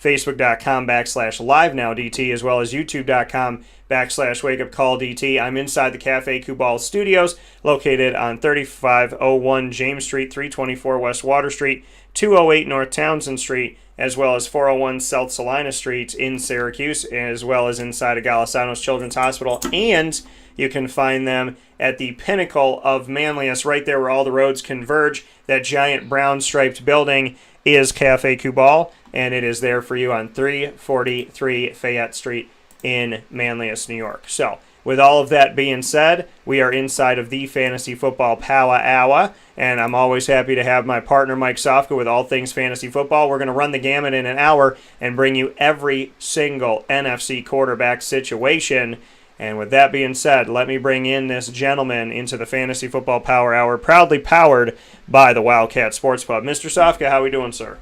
Facebook.com/LiveNowDT, as well as YouTube.com/WakeUpCallDT. I'm inside the Cafe Kubal Studios, located on 3501 James Street, 324 West Water Street, 208 North Townsend Street, as well as 401 South Salina Street in Syracuse, as well as inside of Golisano's Children's Hospital. And you can find them at the pinnacle of manliness, right there where all the roads converge. That giant brown striped building is Cafe Kubal, and it is there for you on 343 Fayette Street in Manlius, New York. So, with all of that being said, we are inside of the Fantasy Football Power Hour, and I'm always happy to have my partner Mike Sofka with all things fantasy football. We're going to run the gamut in an hour and bring you every single NFC quarterback situation. And with that being said, let me bring in this gentleman into the Fantasy Football Power Hour, proudly powered by the Wildcat Sports Pub. Mr. Sofka, how are we doing, sir?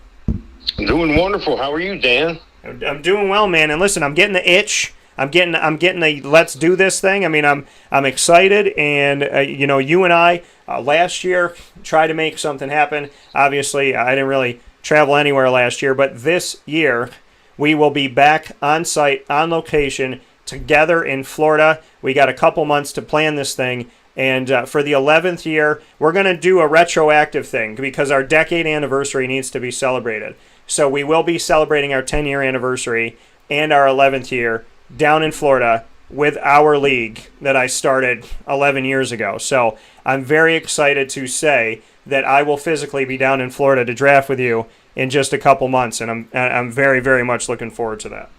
I'm doing wonderful. How are you, Dan? I'm doing well, man. And listen, I'm getting the itch. I'm getting the let's do this thing. I mean, I'm excited, and you and I last year tried to make something happen. Obviously, I didn't really travel anywhere last year, but this year we will be back on site, on location, together in Florida. We got a couple months to plan this thing, and for the 11th year, we're going to do a retroactive thing because our decade anniversary needs to be celebrated. So we will be celebrating our 10-year anniversary and our 11th year down in Florida with our league that I started 11 years ago. So I'm very excited to say that I will physically be down in Florida to draft with you in just a couple months, and I'm very, very much looking forward to that.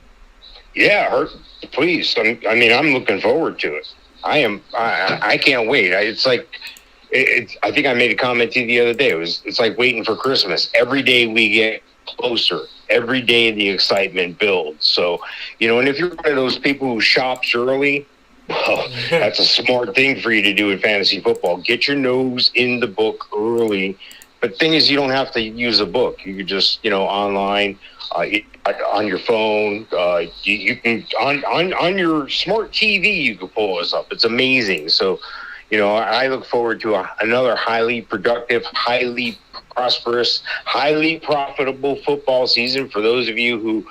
Yeah, please. I'm looking forward to it. I can't wait. I think I made a comment to you the other day. It's like waiting for Christmas. Every day we get closer. Every day the excitement builds. So, and if you're one of those people who shops early, well, that's a smart thing for you to do in fantasy football. Get your nose in the book early. But the thing is, you don't have to use a book. You could just, online, on your phone, you can on your smart TV, you can pull us up. It's amazing. So, I look forward to another highly productive, highly prosperous, highly profitable football season. For those of you who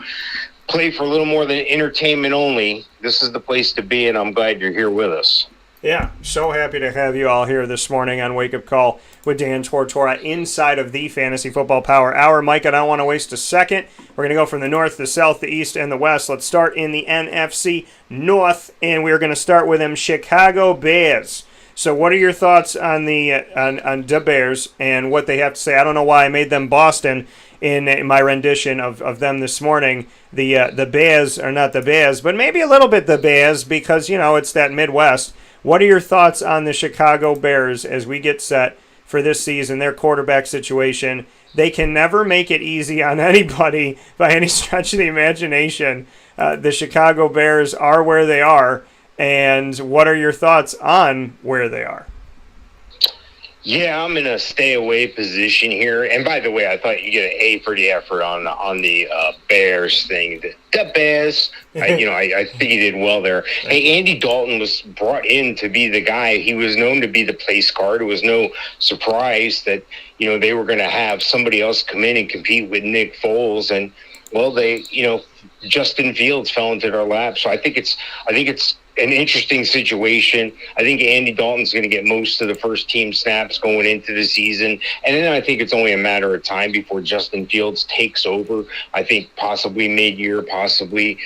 play for a little more than entertainment only, this is the place to be, and I'm glad you're here with us. Yeah, so happy to have you all here this morning on Wake Up Call with Dan Tortora inside of the Fantasy Football Power Hour. Mike, I don't want to waste a second. We're going to go from the north, the south, the east, and the west. Let's start in the NFC North, and we're going to start with them Chicago Bears. So what are your thoughts on the Bears and what they have to say? I don't know why I made them Boston in my rendition of them this morning. The Bears are not the Bears, but maybe a little bit the Bears because, it's that Midwest. What are your thoughts on the Chicago Bears as we get set for this season, their quarterback situation? They can never make it easy on anybody by any stretch of the imagination. The Chicago Bears are where they are, and what are your thoughts on where they are? Yeah, I'm in a stay away position here. And by the way, I thought you get an A for the effort on the Bears thing. The Bears, I think he did well there. Hey, Andy Dalton was brought in to be the guy. He was known to be the place card. It was no surprise that they were going to have somebody else come in and compete with Nick Foles. And well, Justin Fields fell into their lap. So I think it's an interesting situation. I think Andy Dalton's going to get most of the first team snaps going into the season. And then I think it's only a matter of time before Justin Fields takes over. I think possibly mid-year, possibly,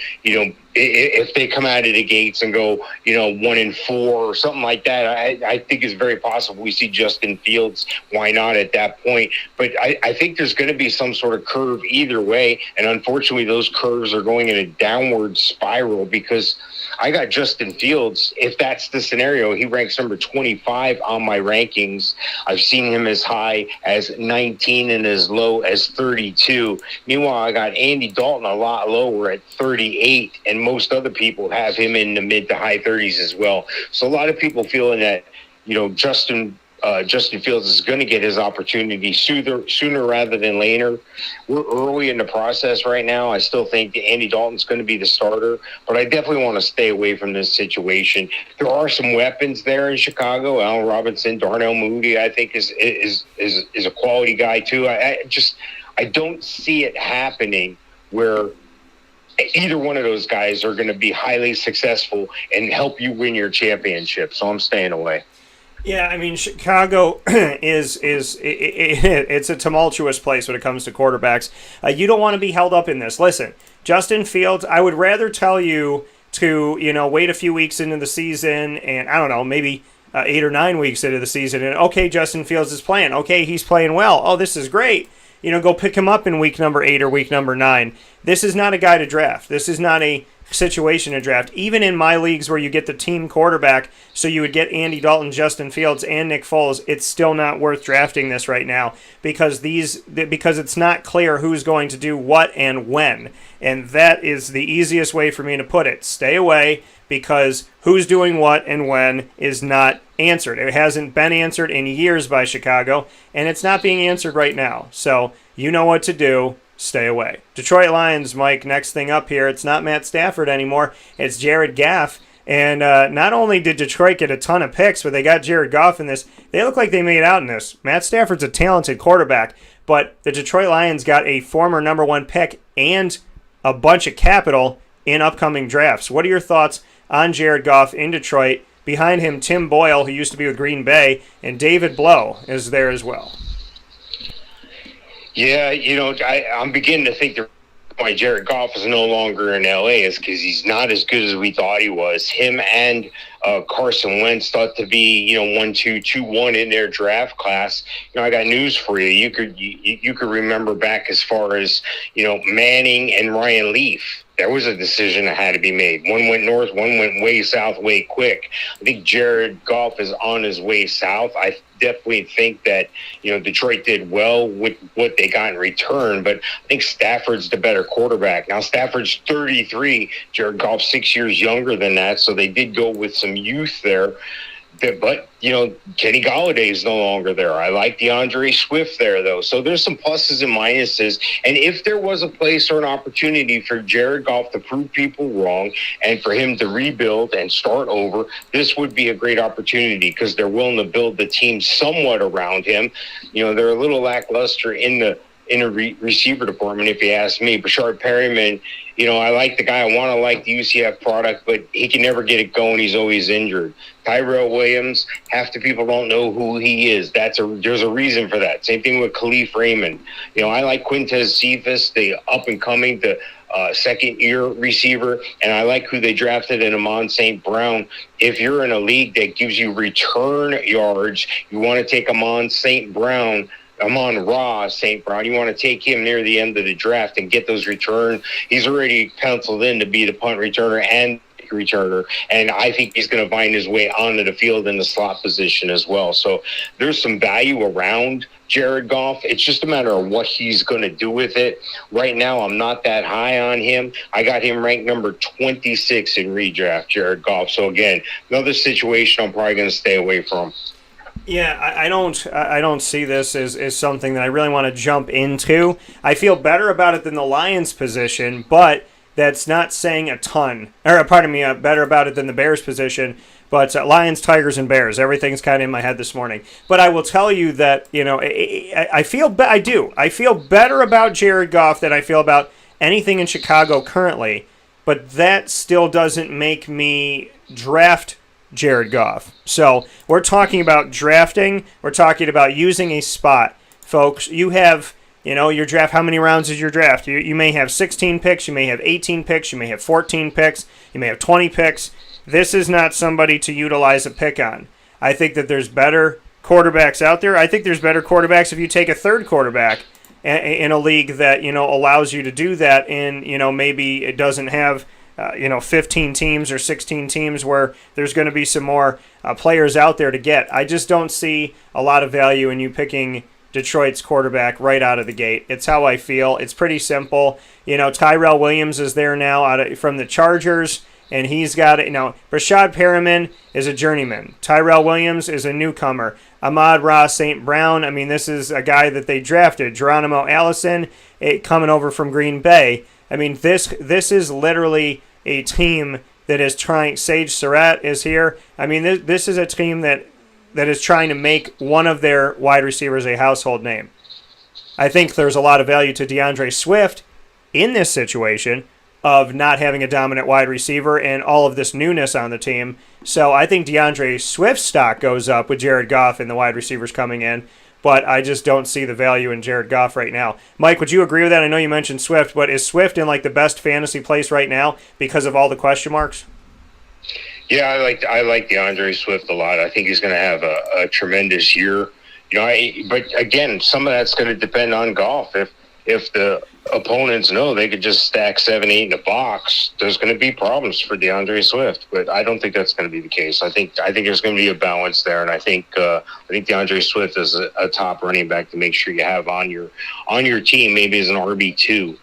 if they come out of the gates and go, 1-4 or something like that, I think it's very possible we see Justin Fields. Why not at that point? But I think there's going to be some sort of curve either way. And unfortunately, those curves are going in a downward spiral because I got Justin Fields. If that's the scenario, he ranks number 25 on my rankings. I've seen him as high as 19 and as low as 32. Meanwhile, I got Andy Dalton a lot lower at 38, and most other people have him in the mid to high 30s as well. So a lot of people feeling that, Justin Fields is going to get his opportunity sooner rather than later. We're early in the process right now. I still think Andy Dalton's going to be the starter, but I definitely want to stay away from this situation. There are some weapons there in Chicago. Allen Robinson, Darnell Mooney, I think is a quality guy too. I don't see it happening where either one of those guys are going to be highly successful and help you win your championship. So I'm staying away. Yeah, I mean, Chicago it's a tumultuous place when it comes to quarterbacks. You don't want to be held up in this. Listen, Justin Fields, I would rather tell you to, wait a few weeks into the season and, I don't know, maybe 8 or 9 weeks into the season and, okay, Justin Fields is playing. Okay, he's playing well. Oh, this is great. Go pick him up in week number 8 or week number 9. This is not a guy to draft. This is not a situation to draft. Even in my leagues where you get the team quarterback, so you would get Andy Dalton, Justin Fields, and Nick Foles, it's still not worth drafting this right now because it's not clear who's going to do what and when. And that is the easiest way for me to put it. Stay away because who's doing what and when is not answered. It hasn't been answered in years by Chicago, and it's not being answered right now. So you know what to do. Stay away. Detroit Lions, Mike, next thing up here, it's not Matt Stafford anymore. It's Jared Goff. And not only did Detroit get a ton of picks, but they got Jared Goff in this. They look like they made out in this. Matt Stafford's a talented quarterback, but the Detroit Lions got a former number 1 pick and a bunch of capital in upcoming drafts. What are your thoughts on Jared Goff in Detroit? Behind him, Tim Boyle, who used to be with Green Bay, and David Blough is there as well. Yeah, I'm beginning to think why Jared Goff is no longer in L.A. is because he's not as good as we thought he was. Him and Carson Wentz thought to be, 1-2, 2-1 in their draft class. I got news for you. You could remember back as far as, Manning and Ryan Leaf. There was a decision that had to be made. One went north, one went way south, way quick. I think Jared Goff is on his way south. I definitely think that, Detroit did well with what they got in return, but I think Stafford's the better quarterback. Now, Stafford's 33, Jared Goff's 6 years younger than that, so they did go with some youth there. But, Kenny Galladay is no longer there. I like DeAndre Swift there, though. So there's some pluses and minuses. And if there was a place or an opportunity for Jared Goff to prove people wrong and for him to rebuild and start over, this would be a great opportunity because they're willing to build the team somewhat around him. They're a little lackluster in the receiver department, if you ask me. Bashard Perryman, I like the guy. I want to like the UCF product, but he can never get it going. He's always injured. Tyrell Williams, half the people don't know who he is. There's a reason for that. Same thing with Khalif Raymond. I like Quintez Cephas, the up-and-coming, the second-year receiver, and I like who they drafted in Amon St. Brown. If you're in a league that gives you return yards, you want to take Amon St. Brown, Amon-Ra St. Brown. You want to take him near the end of the draft and get those return. He's already penciled in to be the punt returner and returner, and I think he's going to find his way onto the field in the slot position as well. So there's some value around Jared Goff. It's just a matter of what he's going to do with it. Right now, I'm not that high on him. I got him ranked number 26 in redraft, Jared Goff. So again, another situation I'm probably going to stay away from. Yeah, I don't see this as something that I really want to jump into. I feel better about it than the Lions position, but that's not saying a ton. Or, pardon me, better about it than the Bears position. But Lions, Tigers, and Bears, everything's kind of in my head this morning. But I will tell you that, I feel better about Jared Goff than I feel about anything in Chicago currently. But that still doesn't make me draft Jared Goff. So we're talking about drafting. We're talking about using a spot. Folks, you have, your draft. How many rounds is your draft? You may have 16 picks. You may have 18 picks. You may have 14 picks. You may have 20 picks. This is not somebody to utilize a pick on. I think that there's better quarterbacks out there. I think there's better quarterbacks if you take a third quarterback in a league that, allows you to do that. And, maybe it doesn't have 15 teams or 16 teams where there's going to be some more players out there to get. I just don't see a lot of value in you picking Detroit's quarterback right out of the gate. It's how I feel. It's pretty simple. Tyrell Williams is there now from the Chargers, and he's got it. Rashad Perriman is a journeyman. Tyrell Williams is a newcomer. Ahmad-Ra St. Brown, this is a guy that they drafted. Geronimo Allison coming over from Green Bay. This is literally a team that is trying. Sage Surratt is here. This is a team that is trying to make one of their wide receivers a household name. I think there's a lot of value to DeAndre Swift, in this situation of not having a dominant wide receiver and all of this newness on the team. So I think DeAndre Swift's stock goes up with Jared Goff and the wide receivers coming in, but I just don't see the value in Jared Goff right now. Mike, would you agree with that? I know you mentioned Swift, but is Swift in like the best fantasy place right now because of all the question marks? Yeah, I like DeAndre Swift a lot. I think he's going to have a tremendous year. But again, some of that's going to depend on Goff. If the opponents know they could just stack 7-8 in the box, there's going to be problems for DeAndre Swift. But I don't think that's going to be the case. I think there's going to be a balance there, and I think DeAndre Swift is a top running back to make sure you have on your team, maybe as an RB2.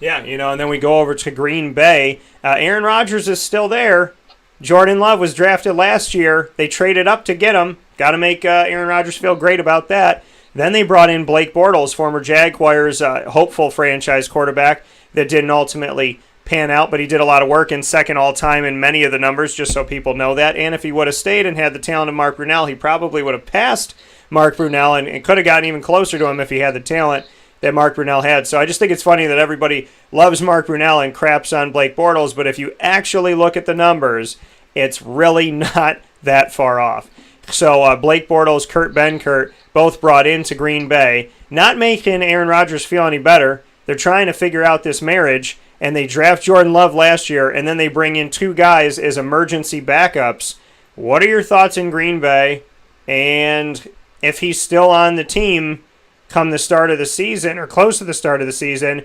Yeah, and then we go over to Green Bay. Aaron Rodgers is still there. Jordan Love was drafted last year. They traded up to get him. Got to make Aaron Rodgers feel great about that. Then they brought in Blake Bortles, former Jaguars hopeful franchise quarterback that didn't ultimately pan out, but he did a lot of work in second all-time in many of the numbers, just so people know that. And if he would have stayed and had the talent of Mark Brunell, he probably would have passed Mark Brunell and could have gotten even closer to him if he had the talent that Mark Brunell had. So I just think it's funny that everybody loves Mark Brunell and craps on Blake Bortles, but if you actually look at the numbers, it's really not that far off. So Blake Bortles, Kurt Benkert, both brought into Green Bay, not making Aaron Rodgers feel any better. They're trying to figure out this marriage, and they draft Jordan Love last year, and then they bring in two guys as emergency backups. What are your thoughts in Green Bay? And if he's still on the team come the start of the season or close to the start of the season,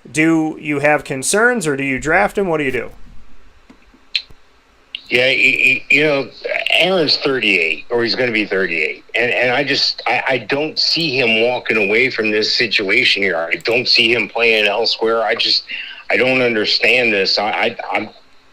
do you have concerns or do you draft him? What do you do? Yeah, Aaron's 38, or he's going to be 38. And I don't see him walking away from this situation here. I don't see him playing elsewhere. I don't understand this. I'm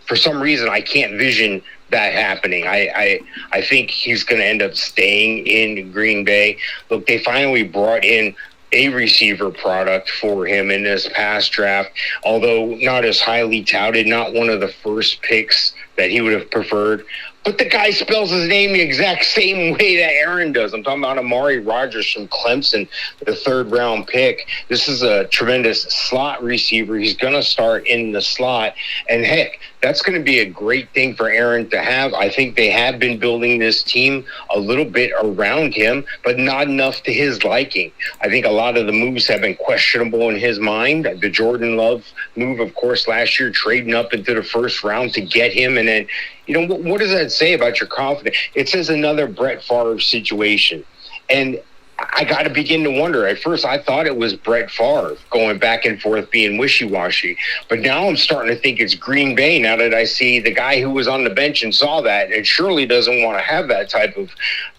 for some reason, I can't vision that happening. I think he's going to end up staying in Green Bay. Look, they finally brought in a receiver product for him in this past draft, although not as highly touted, not one of the first picks that he would have preferred. But the guy spells his name the exact same way that Aaron does. I'm talking about Amari Rodgers from Clemson, the third-round pick. This is a tremendous slot receiver. He's going to start in the slot. And, heck, that's going to be a great thing for Aaron to have. I think they have been building this team a little bit around him, but not enough to his liking. I think a lot of the moves have been questionable in his mind. The Jordan Love move, of course, last year, trading up into the first round to get him. And then, what does that say about your confidence? It says another Brett Favre situation. And I got to begin to wonder. At first, I thought it was Brett Favre going back and forth, being wishy-washy. But now I'm starting to think it's Green Bay now that I see the guy who was on the bench and saw that and surely doesn't want to have that type of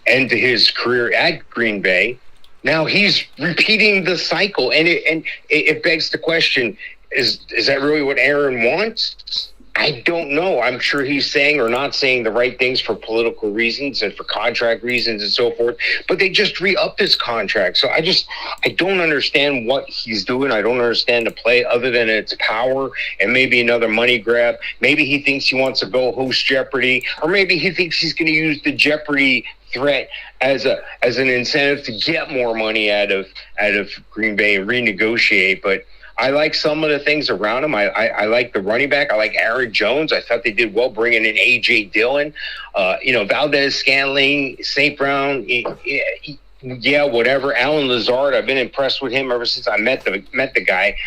end to his career at Green Bay. Now he's repeating the cycle. And it begs the question, is that really what Aaron wants? I don't know. I'm sure he's saying or not saying the right things for political reasons and for contract reasons and so forth, but they just re-upped his contract. So I don't understand what he's doing. I don't understand the play other than it's power and maybe another money grab. Maybe he thinks he wants to go host Jeopardy, or maybe he thinks he's going to use the Jeopardy threat as an incentive to get more money out of Green Bay and renegotiate. But I like some of the things around him. I like the running back. I like Aaron Jones. I thought they did well bringing in A.J. Dillon. Valdez-Scantling, St. Brown, yeah, whatever. Alan Lazard, I've been impressed with him ever since I met the guy.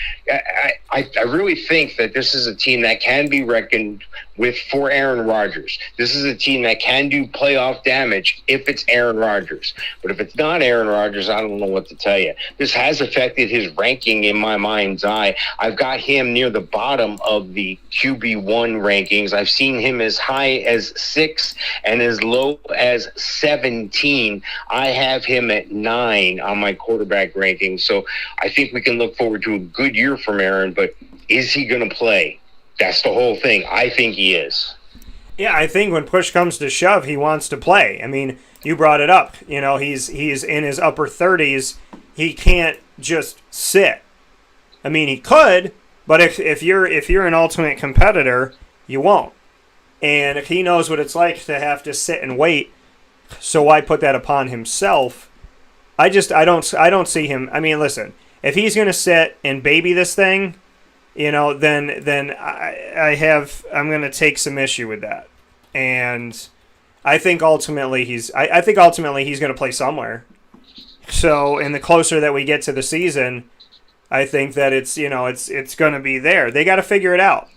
I really think that this is a team that can be reckoned with for Aaron Rodgers. This is a team that can do playoff damage if it's Aaron Rodgers. But if it's not Aaron Rodgers, I don't know what to tell you. This has affected his ranking in my mind's eye. I've got him near the bottom of the QB1 rankings. I've seen him as high as 6 and as low as 17. I have him at 9 on my quarterback ranking. So I think we can look forward to a good year from Aaron, but is he going to play? That's the whole thing. I think he is. Yeah, I think when push comes to shove, he wants to play. I mean, you brought it up. He's in his upper 30s. He can't just sit. I mean, he could, but if you're an ultimate competitor, you won't. And if he knows what it's like to have to sit and wait, so why put that upon himself? I don't see him. I mean, listen, if he's going to sit and baby this thing, then I'm going to take some issue with that. And I think ultimately he's going to play somewhere. So, and the closer that we get to the season, I think that it's going to be there. They got to figure it out.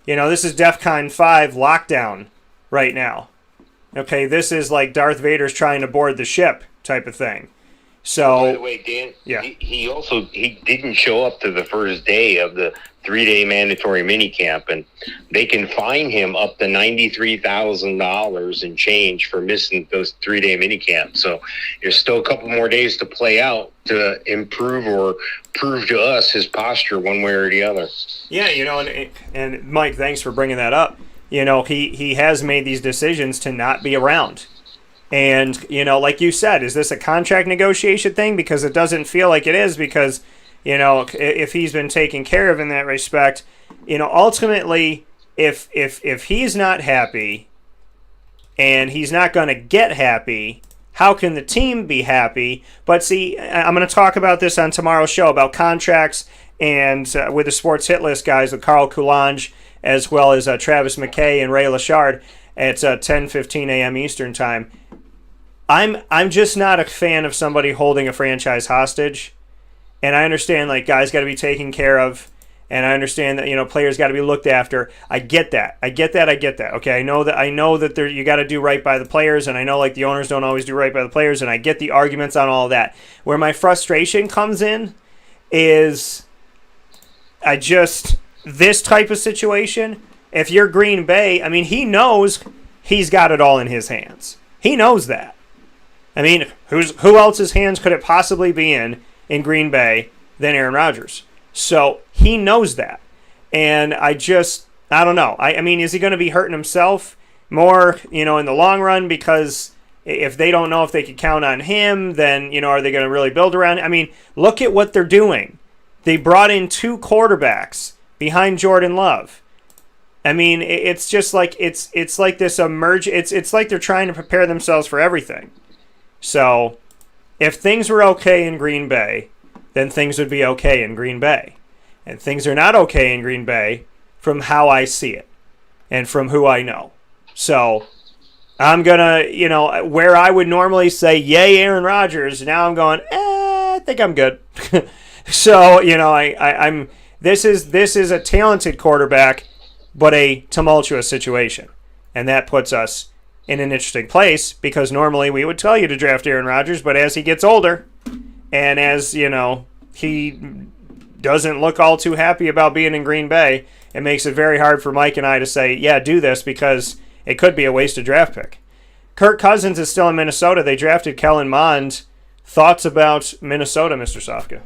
This is DEFCON 5 lockdown right now. Okay, this is like Darth Vader's trying to board the ship type of thing. So, by the way, Dan, yeah. he didn't show up to the first day of the 3-day mandatory minicamp, and they can fine him up to $93,000 and change for missing those 3-day minicamps. So there's still a couple more days to play out to improve or prove to us his posture one way or the other. Yeah, and Mike, thanks for bringing that up. He has made these decisions to not be around. And, like you said, is this a contract negotiation thing? Because it doesn't feel like it is, because, if he's been taken care of in that respect, ultimately, if he's not happy and he's not going to get happy, how can the team be happy? But see, I'm going to talk about this on tomorrow's show about contracts and with the Sports Hit List guys with Carl Coulange, as well as Travis McKay and Ray Lachard at 10:15 a.m. Eastern Time. I'm just not a fan of somebody holding a franchise hostage, and I understand like guys got to be taken care of, and I understand that players got to be looked after. I get that. Okay, I know that you got to do right by the players, and I know like the owners don't always do right by the players, and I get the arguments on all of that. Where my frustration comes in is this type of situation. If you're Green Bay, I mean, he knows he's got it all in his hands. He knows that. I mean, who else's hands could it possibly be in Green Bay than Aaron Rodgers? So he knows that. And I don't know. I mean, is he going to be hurting himself more, in the long run? Because if they don't know if they could count on him, then, are they going to really build around? I mean, look at what they're doing. They brought in 2 quarterbacks behind Jordan Love. I mean, it's just like it's like this it's like they're trying to prepare themselves for everything. So, if things were okay in Green Bay, then things would be okay in Green Bay. And things are not okay in Green Bay from how I see it and from who I know. So, I'm going to, where I would normally say, yay, Aaron Rodgers, now I'm going, I think I'm good. So, I'm this is a talented quarterback, but a tumultuous situation. And that puts us in an interesting place, because normally we would tell you to draft Aaron Rodgers, but as he gets older and as, he doesn't look all too happy about being in Green Bay, it makes it very hard for Mike and I to say, yeah, do this, because it could be a wasted draft pick. Kirk Cousins is still in Minnesota. They drafted Kellen Mond. Thoughts about Minnesota, Mr. Sofka?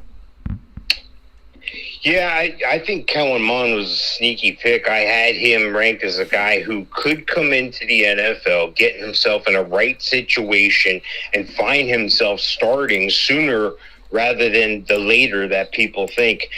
Yeah, I think Kellen Mond was a sneaky pick. I had him ranked as a guy who could come into the NFL, get himself in a right situation, and find himself starting sooner rather than the later that people think.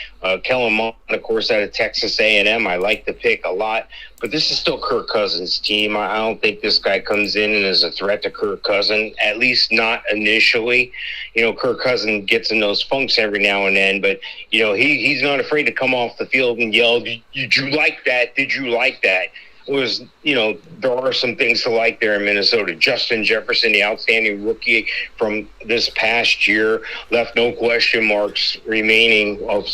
Kellen Mond, of course, out of Texas A&M. I like the pick a lot, but this is still Kirk Cousins' team. I don't think this guy comes in and is a threat to Kirk Cousins, at least not initially. Kirk Cousins gets in those funks every now and then, but, he's not afraid to come off the field and yell, did you like that? Did you like that? There are some things to like there in Minnesota. Justin Jefferson, the outstanding rookie from this past year, left no question marks remaining of,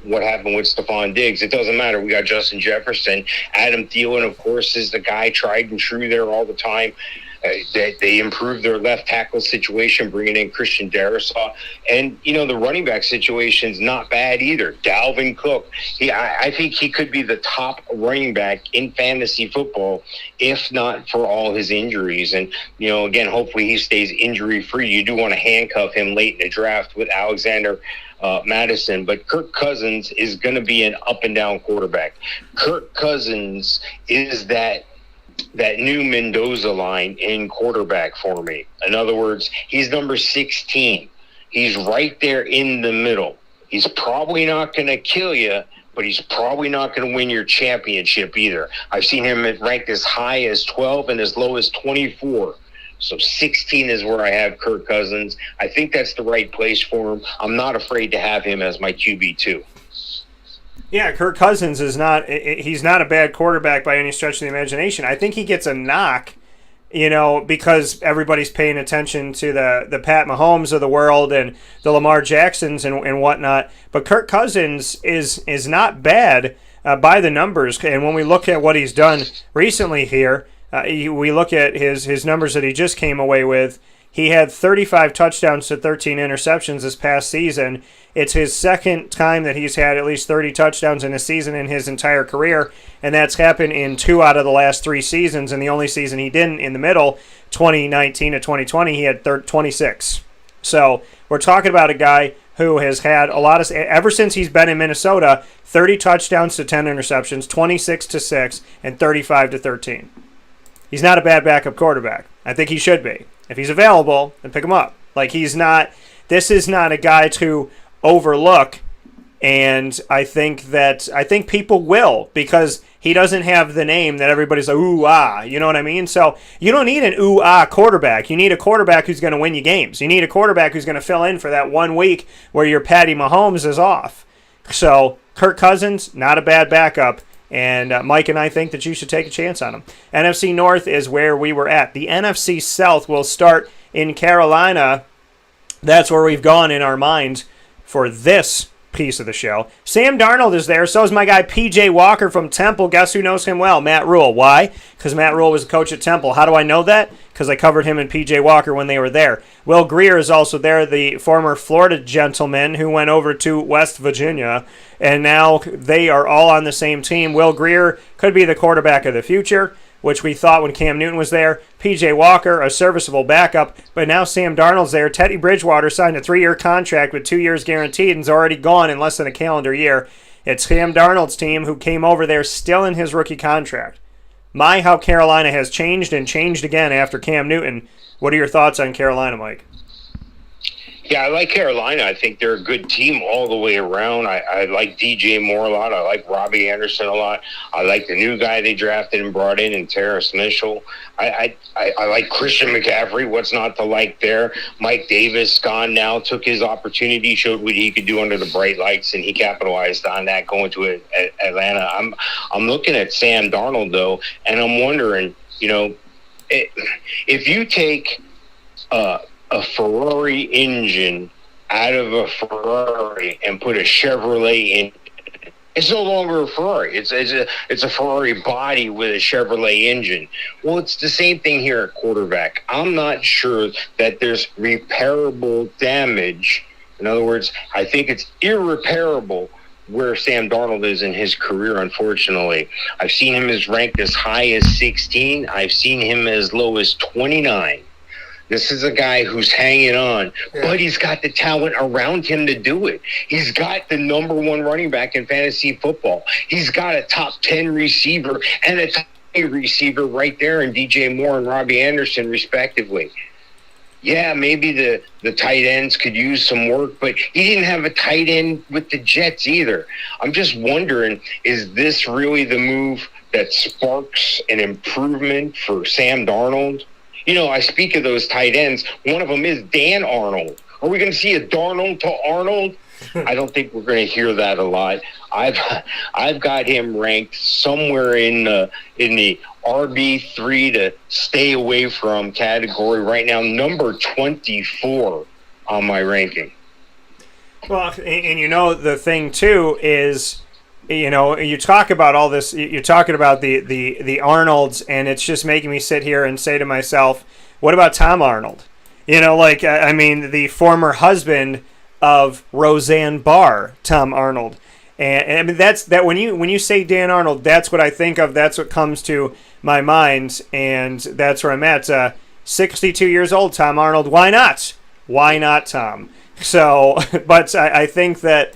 what happened with Stephon Diggs. It doesn't matter. We got Justin Jefferson. Adam Thielen, of course, is the guy tried and true there all the time. They improved their left tackle situation, bringing in Christian Darrisaw. And, the running back situation's not bad either. Dalvin Cook. I think he could be the top running back in fantasy football, if not for all his injuries. And, again, hopefully he stays injury-free. You do want to handcuff him late in the draft with Alexander Madison, but Kirk Cousins is going to be an up-and-down quarterback. Kirk Cousins is that new Mendoza line in quarterback for me. In other words, he's number 16. He's right there in the middle. He's probably not going to kill you, but he's probably not going to win your championship either. I've seen him ranked as high as 12 and as low as 24. So 16 is where I have Kirk Cousins. I think that's the right place for him. I'm not afraid to have him as my QB2. Yeah, Kirk Cousins is he's not a bad quarterback by any stretch of the imagination. I think he gets a knock, because everybody's paying attention to the Pat Mahomes of the world and the Lamar Jacksons and whatnot. But Kirk Cousins is not bad by the numbers. And when we look at what he's done recently here, we look at his numbers that he just came away with. He had 35 touchdowns to 13 interceptions this past season. It's his second time that he's had at least 30 touchdowns in a season in his entire career, and that's happened in 2 out of the last 3 seasons, and the only season he didn't in the middle, 2019 to 2020, he had 26. So we're talking about a guy who has had a lot of, ever since he's been in Minnesota, 30 touchdowns to 10 interceptions, 26 to 6, and 35 to 13. He's not a bad backup quarterback. I think he should be. If he's available, then pick him up. This is not a guy to overlook, and I think people will, because he doesn't have the name that everybody's like, ooh, ah, you know what I mean? So you don't need an ooh, ah quarterback. You need a quarterback who's going to win you games. You need a quarterback who's going to fill in for that 1 week where your Patty Mahomes is off. So Kirk Cousins, not a bad backup. And Mike and I think that you should take a chance on him. NFC North is where we were at. The NFC South will start in Carolina. That's where we've gone in our minds for this piece of the show. Sam Darnold is there. So is my guy P.J. Walker from Temple. Guess who knows him well? Matt Rule. Why? Because Matt Rule was a coach at Temple. How do I know that? Because I covered him and P.J. Walker when they were there. Will Grier is also there, the former Florida gentleman who went over to West Virginia, and now they are all on the same team. Will Grier could be the quarterback of the future, which we thought when Cam Newton was there. P.J. Walker, a serviceable backup, but now Sam Darnold's there. Teddy Bridgewater signed a 3-year contract with 2 years guaranteed and is already gone in less than a calendar year. It's Sam Darnold's team who came over there still in his rookie contract. How Carolina has changed and changed again after Cam Newton. What are your thoughts on Carolina, Mike? Yeah, I like Carolina. I think they're a good team all the way around. I like DJ Moore a lot. I like Robbie Anderson a lot. I like the new guy they drafted and brought in Terrace Mitchell. I like Christian McCaffrey. What's not to like there? Mike Davis gone now, took his opportunity, showed what he could do under the bright lights, and he capitalized on that going to Atlanta. I'm looking at Sam Darnold, though, and I'm wondering, if you take a Ferrari engine out of a Ferrari and put a Chevrolet in, it's no longer a Ferrari. It's a Ferrari body with a Chevrolet engine. Well, it's the same thing here at quarterback. I'm not sure that there's repairable damage. In other words, I think it's irreparable where Sam Darnold is in his career, unfortunately. I've seen him as ranked as high as 16. I've seen him as low as 29. This is a guy who's hanging on, but he's got the talent around him to do it. He's got the number 1 running back in fantasy football. He's got a top 10 receiver and a top 8 receiver right there in DJ Moore and Robbie Anderson, respectively. Yeah, maybe the tight ends could use some work, but he didn't have a tight end with the Jets either. I'm just wondering, is this really the move that sparks an improvement for Sam Darnold? I speak of those tight ends. One of them is Dan Arnold. Are we going to see a Darnold to Arnold? I don't think we're going to hear that a lot. I've got him ranked somewhere in the RB3 to stay away from category right now, number 24 on my ranking. Well, and the thing too is, you talk about all this, you're talking about the Arnolds, and it's just making me sit here and say to myself, what about Tom Arnold? The former husband of Roseanne Barr, Tom Arnold. And I mean, that's that when you say Dan Arnold, that's what I think of. That's what comes to my mind, and that's where I'm at. 62 years old, Tom Arnold. Why not? Why not, Tom? So, but I think that,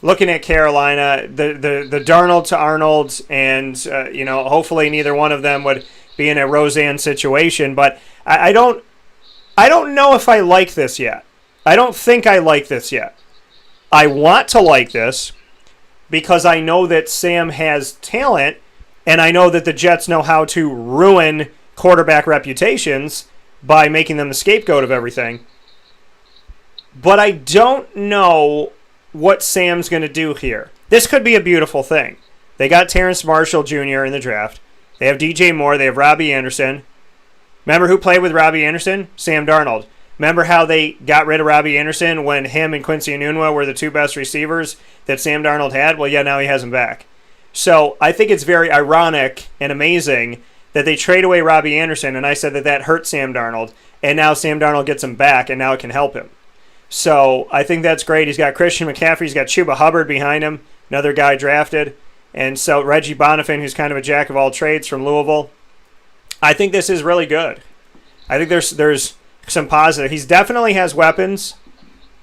looking at Carolina, the Darnold to Arnold, and hopefully neither one of them would be in a Roseanne situation. But I don't know if I like this yet. I don't think I like this yet. I want to like this because I know that Sam has talent, and I know that the Jets know how to ruin quarterback reputations by making them the scapegoat of everything. But I don't know what Sam's going to do here. This could be a beautiful thing. They got Terrence Marshall Jr. in the draft. They have DJ Moore. They have Robbie Anderson. Remember who played with Robbie Anderson? Sam Darnold. Remember how they got rid of Robbie Anderson when him and Quincy Enunwa were the two best receivers that Sam Darnold had? Well, yeah, now he has them back. So I think it's very ironic and amazing that they trade away Robbie Anderson, and I said that hurt Sam Darnold, and now Sam Darnold gets him back, and now it can help him. So I think that's great. He's got Christian McCaffrey. He's got Chuba Hubbard behind him, another guy drafted. And so Reggie Bonifant, who's kind of a jack of all trades from Louisville. I think this is really good. I think there's some positive. He definitely has weapons,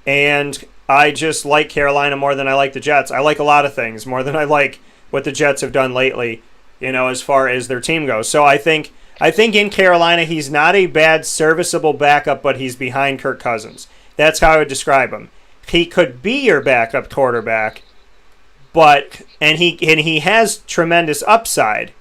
and I just like Carolina more than I like the Jets. I like a lot of things more than I like what the Jets have done lately, as far as their team goes. So I think in Carolina he's not a bad serviceable backup, but he's behind Kirk Cousins. That's how I would describe him. He could be your backup quarterback, and he has tremendous upside,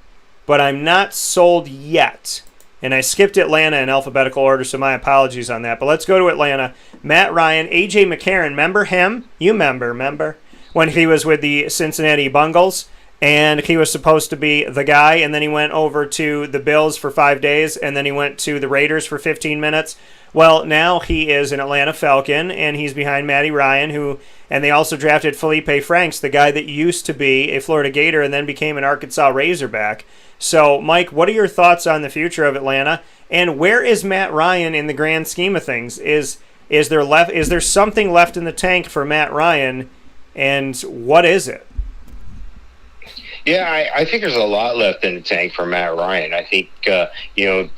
but I'm not sold yet. And I skipped Atlanta in alphabetical order, so my apologies on that. But let's go to Atlanta. Matt Ryan, A.J. McCarron, remember him? You remember when he was with the Cincinnati Bengals, and he was supposed to be the guy, and then he went over to the Bills for 5 days, and then he went to the Raiders for 15 minutes. Well, now he is an Atlanta Falcon, and he's behind Matty Ryan, and they also drafted Felipe Franks, the guy that used to be a Florida Gator and then became an Arkansas Razorback. So, Mike, what are your thoughts on the future of Atlanta, and where is Matt Ryan in the grand scheme of things? Is there something left in the tank for Matt Ryan, and what is it? Yeah, I think there's a lot left in the tank for Matt Ryan. I think, the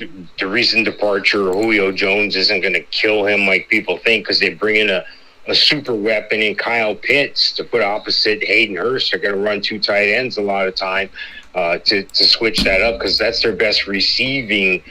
recent departure of Julio Jones isn't going to kill him like people think, because they bring in a super weapon in Kyle Pitts to put opposite Hayden Hurst. They're going to run two tight ends a lot of time to switch that up, because that's their best receiving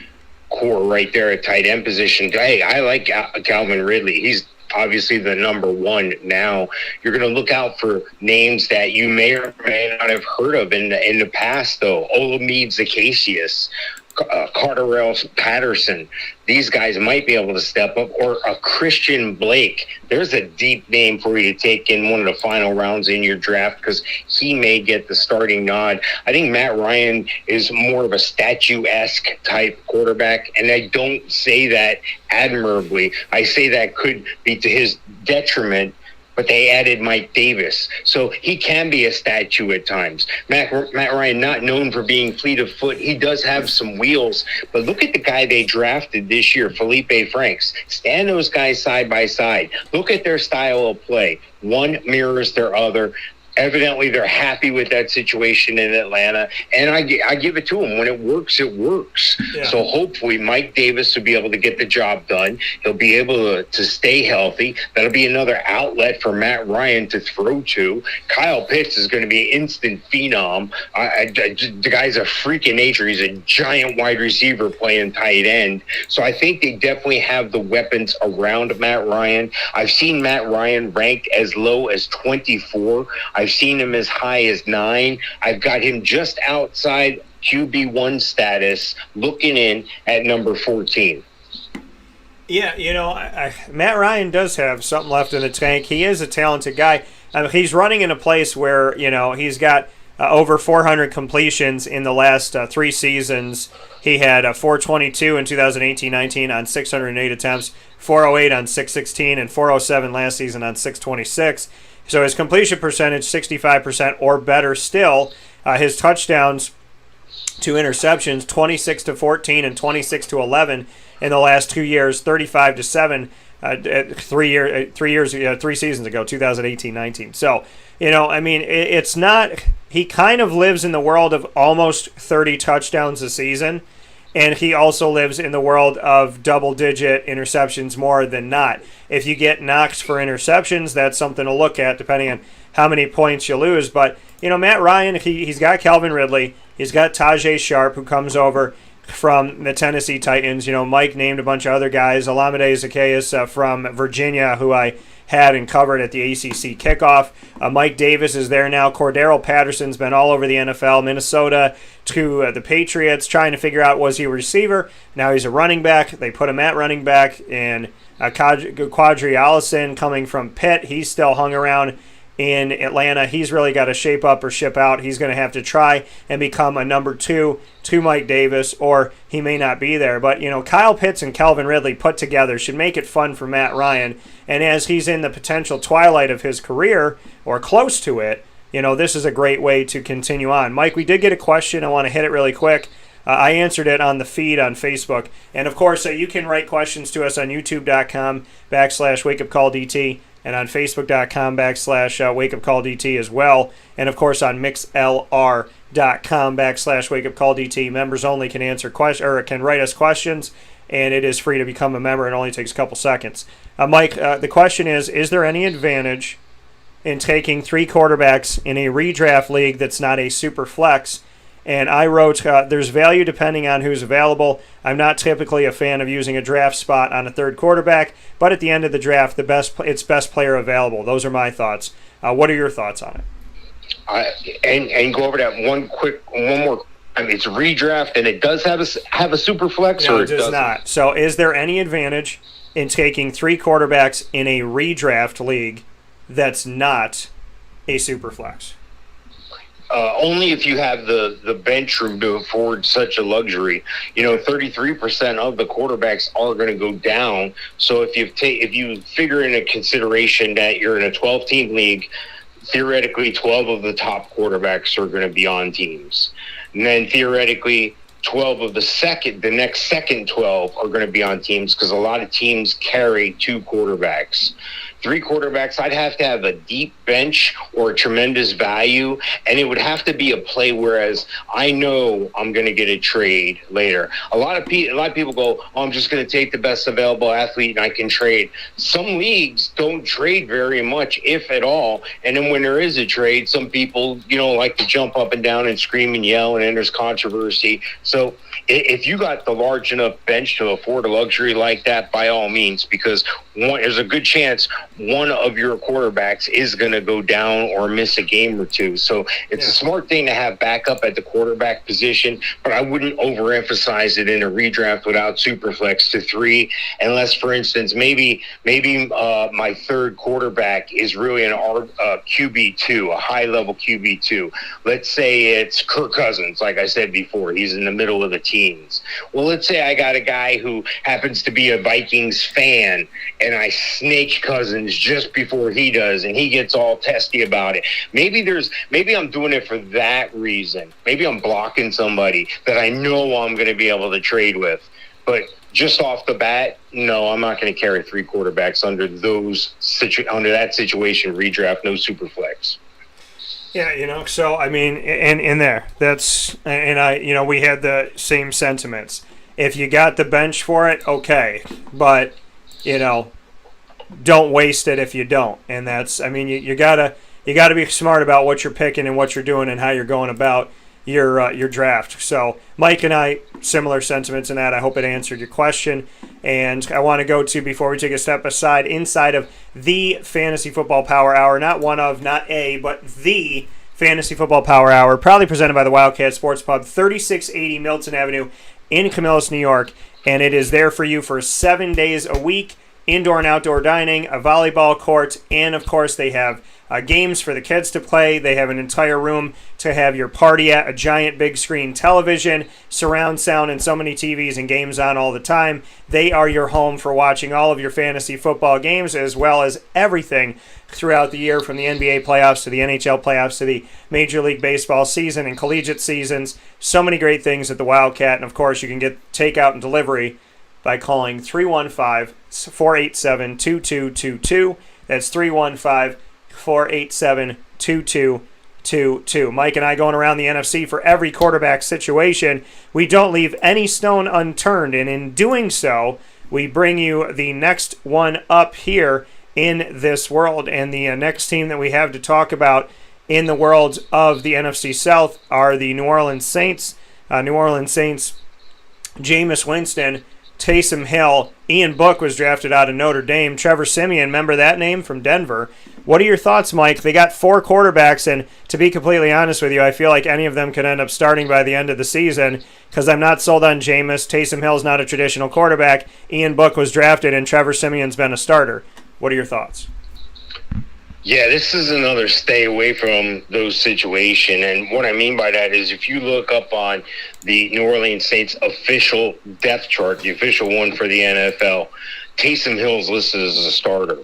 core right there at tight end position. Hey, I like Calvin Ridley. He's obviously the number one now. You're going to look out for names that you may or may not have heard of in the past, though. Olamide Zacchaeus, Carterell Patterson. These guys might be able to step up, or a Christian Blake. There's a deep name for you to take in one of the final rounds in your draft, because he may get the starting nod. I think Matt Ryan is more of a statue-esque type quarterback, and I don't say that admirably. I say that could be to his detriment, but they added Mike Davis. So he can be a statue at times. Matt Ryan, not known for being fleet of foot. He does have some wheels. But look at the guy they drafted this year, Felipe Franks. Stand those guys side by side. Look at their style of play. One mirrors their other. Evidently, they're happy with that situation in Atlanta, and I give it to them. When it works, it works. Yeah. So hopefully Mike Davis will be able to get the job done. He'll be able to stay healthy. That'll be another outlet for Matt Ryan to throw to. Kyle Pitts is going to be an instant phenom. The guy's a freak in nature. He's a giant wide receiver playing tight end. So I think they definitely have the weapons around Matt Ryan. I've seen Matt Ryan ranked as low as 24. I've seen him as high as 9. I've got him just outside QB1 status, looking in at number 14. Yeah, Matt Ryan does have something left in the tank. He is a talented guy. He's running in a place where, he's got over 400 completions in the last 3 seasons. He had 422 in 2018-19 on 608 attempts, 408 on 616, and 407 last season on 626. So his completion percentage, 65% or better still. His touchdowns to interceptions, 26-14 and 26-11 in the last 2 years, 35-7 3 seasons ago, 2018-19. So, it's not, he kind of lives in the world of almost 30 touchdowns a season, and he also lives in the world of double-digit interceptions more than not. If you get knocked for interceptions, that's something to look at, depending on how many points you lose. But, Matt Ryan, he's got Calvin Ridley. He's got Tajay Sharp, who comes over from the Tennessee Titans. Mike named a bunch of other guys. Olamide Zacchaeus from Virginia, who I had and covered at the ACC kickoff. Mike Davis is there now. Cordero Patterson's been all over the NFL, Minnesota to the Patriots, trying to figure out, was he a receiver? Now he's a running back. They put him at running back. And Quadri Allison coming from Pitt, he's still hung around in Atlanta. He's really got to shape up or ship out. He's going to have to try and become a number 2 to Mike Davis, or he may not be there. But, Kyle Pitts and Calvin Ridley put together should make it fun for Matt Ryan. And as he's in the potential twilight of his career, or close to it, this is a great way to continue on. Mike, we did get a question. I want to hit it really quick. I answered it on the feed on Facebook. And, of course, you can write questions to us on youtube.com/wakeupcalldt and on facebook.com/wakeupcalldt as well. And, of course, on mixlr.com/wakeupcalldt. Members only can answer can write us questions, and it is free to become a member. It only takes a couple seconds. Mike, the question is there any advantage in taking 3 quarterbacks in a redraft league that's not a super flex? And I wrote, there's value depending on who's available. I'm not typically a fan of using a draft spot on a 3rd quarterback, but at the end of the draft, it's best player available. Those are my thoughts. What are your thoughts on it? And go over that one more. I mean, it's a redraft, and it does have a super flex, no, or it does not. So, is there any advantage in taking 3 quarterbacks in a redraft league that's not a super flex? Only if you have the bench room to afford such a luxury. 33% of the quarterbacks are going to go down. So if you figure in a consideration that you're in a 12-team league, theoretically 12 of the top quarterbacks are going to be on teams. And then theoretically 12 of the next second 12 are going to be on teams, because a lot of teams carry 2 quarterbacks. 3 quarterbacks, I'd have to have a deep bench or a tremendous value, and it would have to be a play whereas I know I'm going to get a trade later. A lot of people go, I'm just going to take the best available athlete and I can trade. Some leagues don't trade very much, if at all, and then when there is a trade, some people, like to jump up and down and scream and yell, and then there's controversy. So if you got the large enough bench to afford a luxury like that, by all means, because there's a good chance one of your quarterbacks is going to go down or miss a game or 2. So it's a smart thing to have backup at the quarterback position, but I wouldn't overemphasize it in a redraft without superflex to 3, unless, for instance, maybe my 3rd quarterback is really an QB2, a high-level QB2. Let's say it's Kirk Cousins, like I said before. He's in the middle of the teens. Well, let's say I got a guy who happens to be a Vikings fan, and I snake Cousins just before he does, and he gets all testy about it. Maybe I'm doing it for that reason. Maybe I'm blocking somebody that I know I'm going to be able to trade with. But just off the bat, no, I'm not going to carry 3 quarterbacks under that situation. Redraft, no super flex. Yeah, so I mean, in there, we had the same sentiments. If you got the bench for it, okay, but don't waste it if you don't. And that's, you gotta be smart about what you're picking and what you're doing and how you're going about your draft. So Mike and I, similar sentiments in that. I hope it answered your question. And I want to go to, before we take a step aside, inside of the Fantasy Football Power Hour, not the Fantasy Football Power Hour, proudly presented by the Wildcat Sports Pub, 3680 Milton Avenue in Camillus, New York. And it is there for you for 7 days a week. Indoor and outdoor dining, a volleyball court, and of course they have games for the kids to play. They have an entire room to have your party at, a giant big screen television, surround sound, and so many TVs and games on all the time. They are your home for watching all of your fantasy football games, as well as everything throughout the year, from the NBA playoffs to the NHL playoffs to the Major League Baseball season and collegiate seasons. So many great things at the Wildcat, and of course you can get takeout and delivery by calling 315-487-2222. That's 315-487-2222. Mike and I going around the NFC for every quarterback situation. We don't leave any stone unturned, and in doing so, we bring you the next one up here in this world. And the next team that we have to talk about in the world of the NFC South are the New Orleans Saints. Jameis Winston Taysom Hill. Ian Book was drafted out of Notre Dame. Trevor Siemian, remember that name, from Denver. What are your thoughts, Mike? They got 4 quarterbacks, and to be completely honest with you, I feel like any of them could end up starting by the end of the season because I'm not sold on Jameis. Taysom Hill's not a traditional quarterback. Ian Book was drafted, and Trevor Siemian's been a starter. What are your thoughts? Yeah, this is another stay away from those situation. And what I mean by that is if you look up on the New Orleans Saints official depth chart, the official one for the NFL, Taysom Hill's listed as a starter.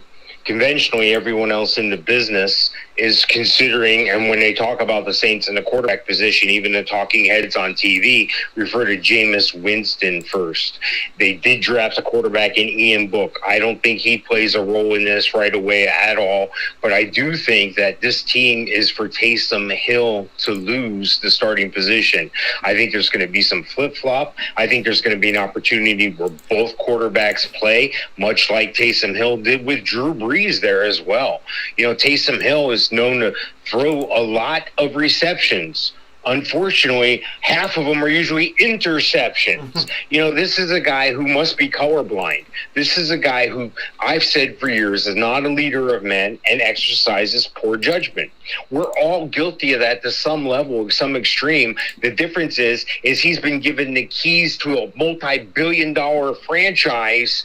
Conventionally, everyone else in the business is considering, and when they talk about the Saints in the quarterback position, even the talking heads on TV refer to Jameis Winston first. They did draft a quarterback in Ian Book. I don't think he plays a role in this right away at all, but I do think that this team is for Taysom Hill to lose the starting position. I think there's going to be some flip-flop. I think there's going to be an opportunity where both quarterbacks play, much like Taysom Hill did with Drew Brees there as well. You know, Taysom Hill is known to throw a lot of receptions. Unfortunately, half of them are usually interceptions. You know, this is a guy who must be colorblind. This is a guy who I've said for years is not a leader of men and exercises poor judgment. We're all guilty of that to some level, some extreme. The difference is he's been given the keys to a multi-billion-dollar franchise,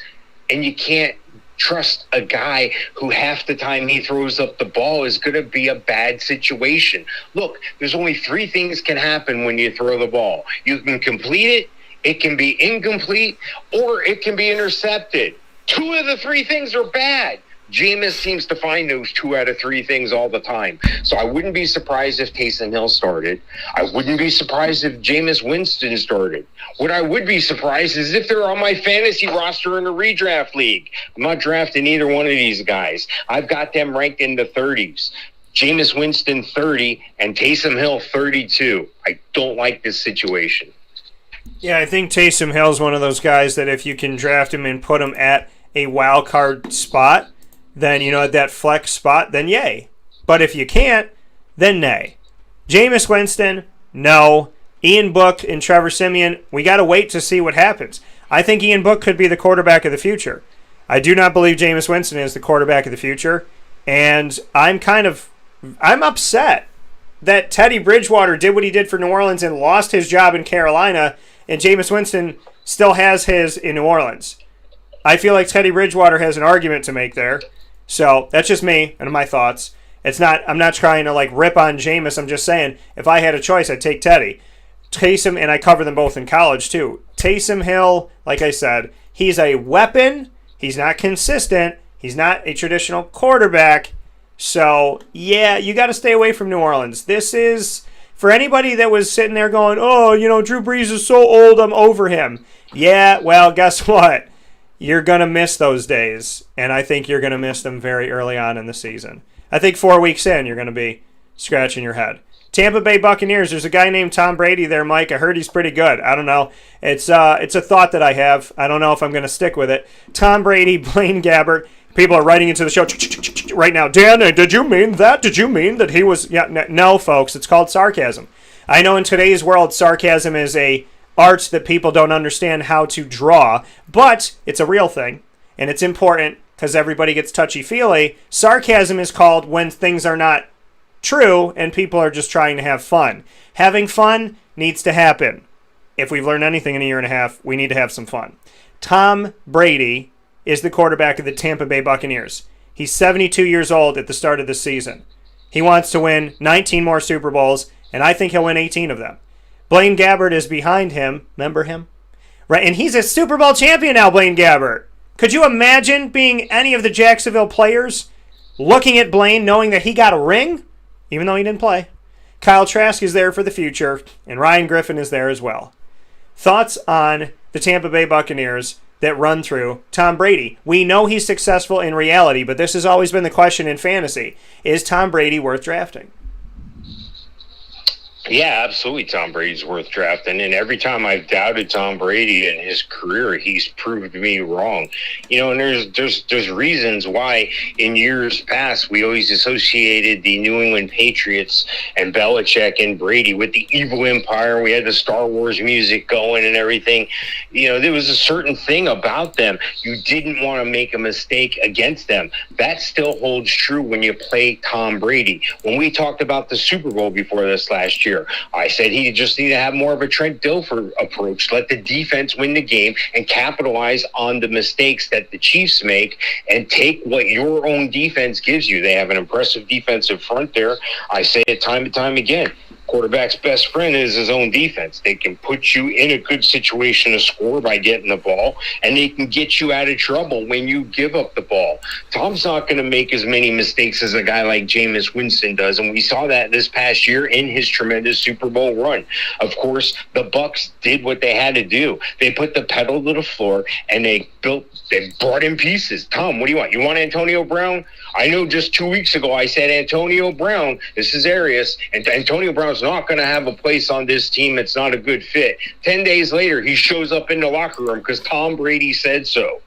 and you can't trust a guy who half the time he throws up the ball is going to be a bad situation. Look, there's only 3 things can happen when you throw the ball. You can complete it, it can be incomplete, or it can be intercepted. 2 of the 3 things are bad. Jameis seems to find those 2 out of 3 things all the time. So I wouldn't be surprised if Taysom Hill started. I wouldn't be surprised if Jameis Winston started. What I would be surprised is if they're on my fantasy roster in a redraft league. I'm not drafting either one of these guys. I've got them ranked in the 30s. Jameis Winston 30 and Taysom Hill 32. I don't like this situation. Yeah, I think Taysom Hill's one of those guys that if you can draft him and put him at a wild card spot, then, you know, at that flex spot, then yay. But if you can't, then nay. Jameis Winston, no. Ian Book and Trevor Siemian, we got to wait to see what happens. I think Ian Book could be the quarterback of the future. I do not believe Jameis Winston is the quarterback of the future. And I'm upset that Teddy Bridgewater did what he did for New Orleans and lost his job in Carolina, and Jameis Winston still has his in New Orleans. I feel like Teddy Bridgewater has an argument to make there. So that's just me and my thoughts. I'm not trying to like rip on Jameis. I'm just saying if I had a choice, I'd take Teddy. Taysom, and I cover them both in college too. Taysom Hill, like I said, he's a weapon. He's not consistent. He's not a traditional quarterback. So, yeah, you got to stay away from New Orleans. This is, for anybody that was sitting there going, oh, you know, Drew Brees is so old, I'm over him. Yeah, well, guess what? You're going to miss those days, and I think you're going to miss them very early on in the season. I think 4 weeks in, you're going to be scratching your head. Tampa Bay Buccaneers, there's a guy named Tom Brady there, Mike. I heard he's pretty good. I don't know. It's a thought that I have. I don't know if I'm going to stick with it. Tom Brady, Blaine Gabbert. People are writing into the show right now. Dan, did you mean that? Did you mean that he was... Yeah, no, folks. It's called sarcasm. I know in today's world, sarcasm is a art that people don't understand how to draw, but it's a real thing, and it's important because everybody gets touchy-feely. Sarcasm is called when things are not true and people are just trying to have fun. Having fun needs to happen. If we've learned anything in a year and a half, we need to have some fun. Tom Brady is the quarterback of the Tampa Bay Buccaneers. He's 72 years old at the start of this season. He wants to win 19 more Super Bowls, and I think he'll win 18 of them. Blaine Gabbert is behind him. Remember him? Right, and he's a Super Bowl champion now, Blaine Gabbert. Could you imagine being any of the Jacksonville players looking at Blaine knowing that he got a ring, even though he didn't play? Kyle Trask is there for the future, and Ryan Griffin is there as well. Thoughts on the Tampa Bay Buccaneers that run through Tom Brady? We know he's successful in reality, but this has always been the question in fantasy. Is Tom Brady worth drafting? Yeah, absolutely. Tom Brady's worth drafting, and every time I've doubted Tom Brady in his career, he's proved me wrong. And there's reasons why in years past we always associated the New England Patriots and Belichick and Brady with the evil empire. We had the Star Wars music going and everything. There was a certain thing about them. You didn't want to make a mistake against them. That still holds true when you play Tom Brady. When we talked about the Super Bowl before this last year, I said he just need to have more of a Trent Dilfer approach. Let the defense win the game and capitalize on the mistakes that the Chiefs make and take what your own defense gives you. They have an impressive defensive front there. I say it time and time again. Quarterback's best friend is his own defense. They can put you in a good situation to score by getting the ball, and they can get you out of trouble when you give up the ball. Tom's not going to make as many mistakes as a guy like Jameis Winston does, and we saw that this past year in his tremendous Super Bowl run. Of course, the Bucs did what they had to do. They put the pedal to the floor, and they brought in pieces. Tom, what do you want? You want Antonio Brown? I know just 2 weeks ago I said Antonio Brown, this is Arias, and Antonio Brown's not going to have a place on this team. It's not a good fit. 10 days later, he shows up in the locker room because Tom Brady said so.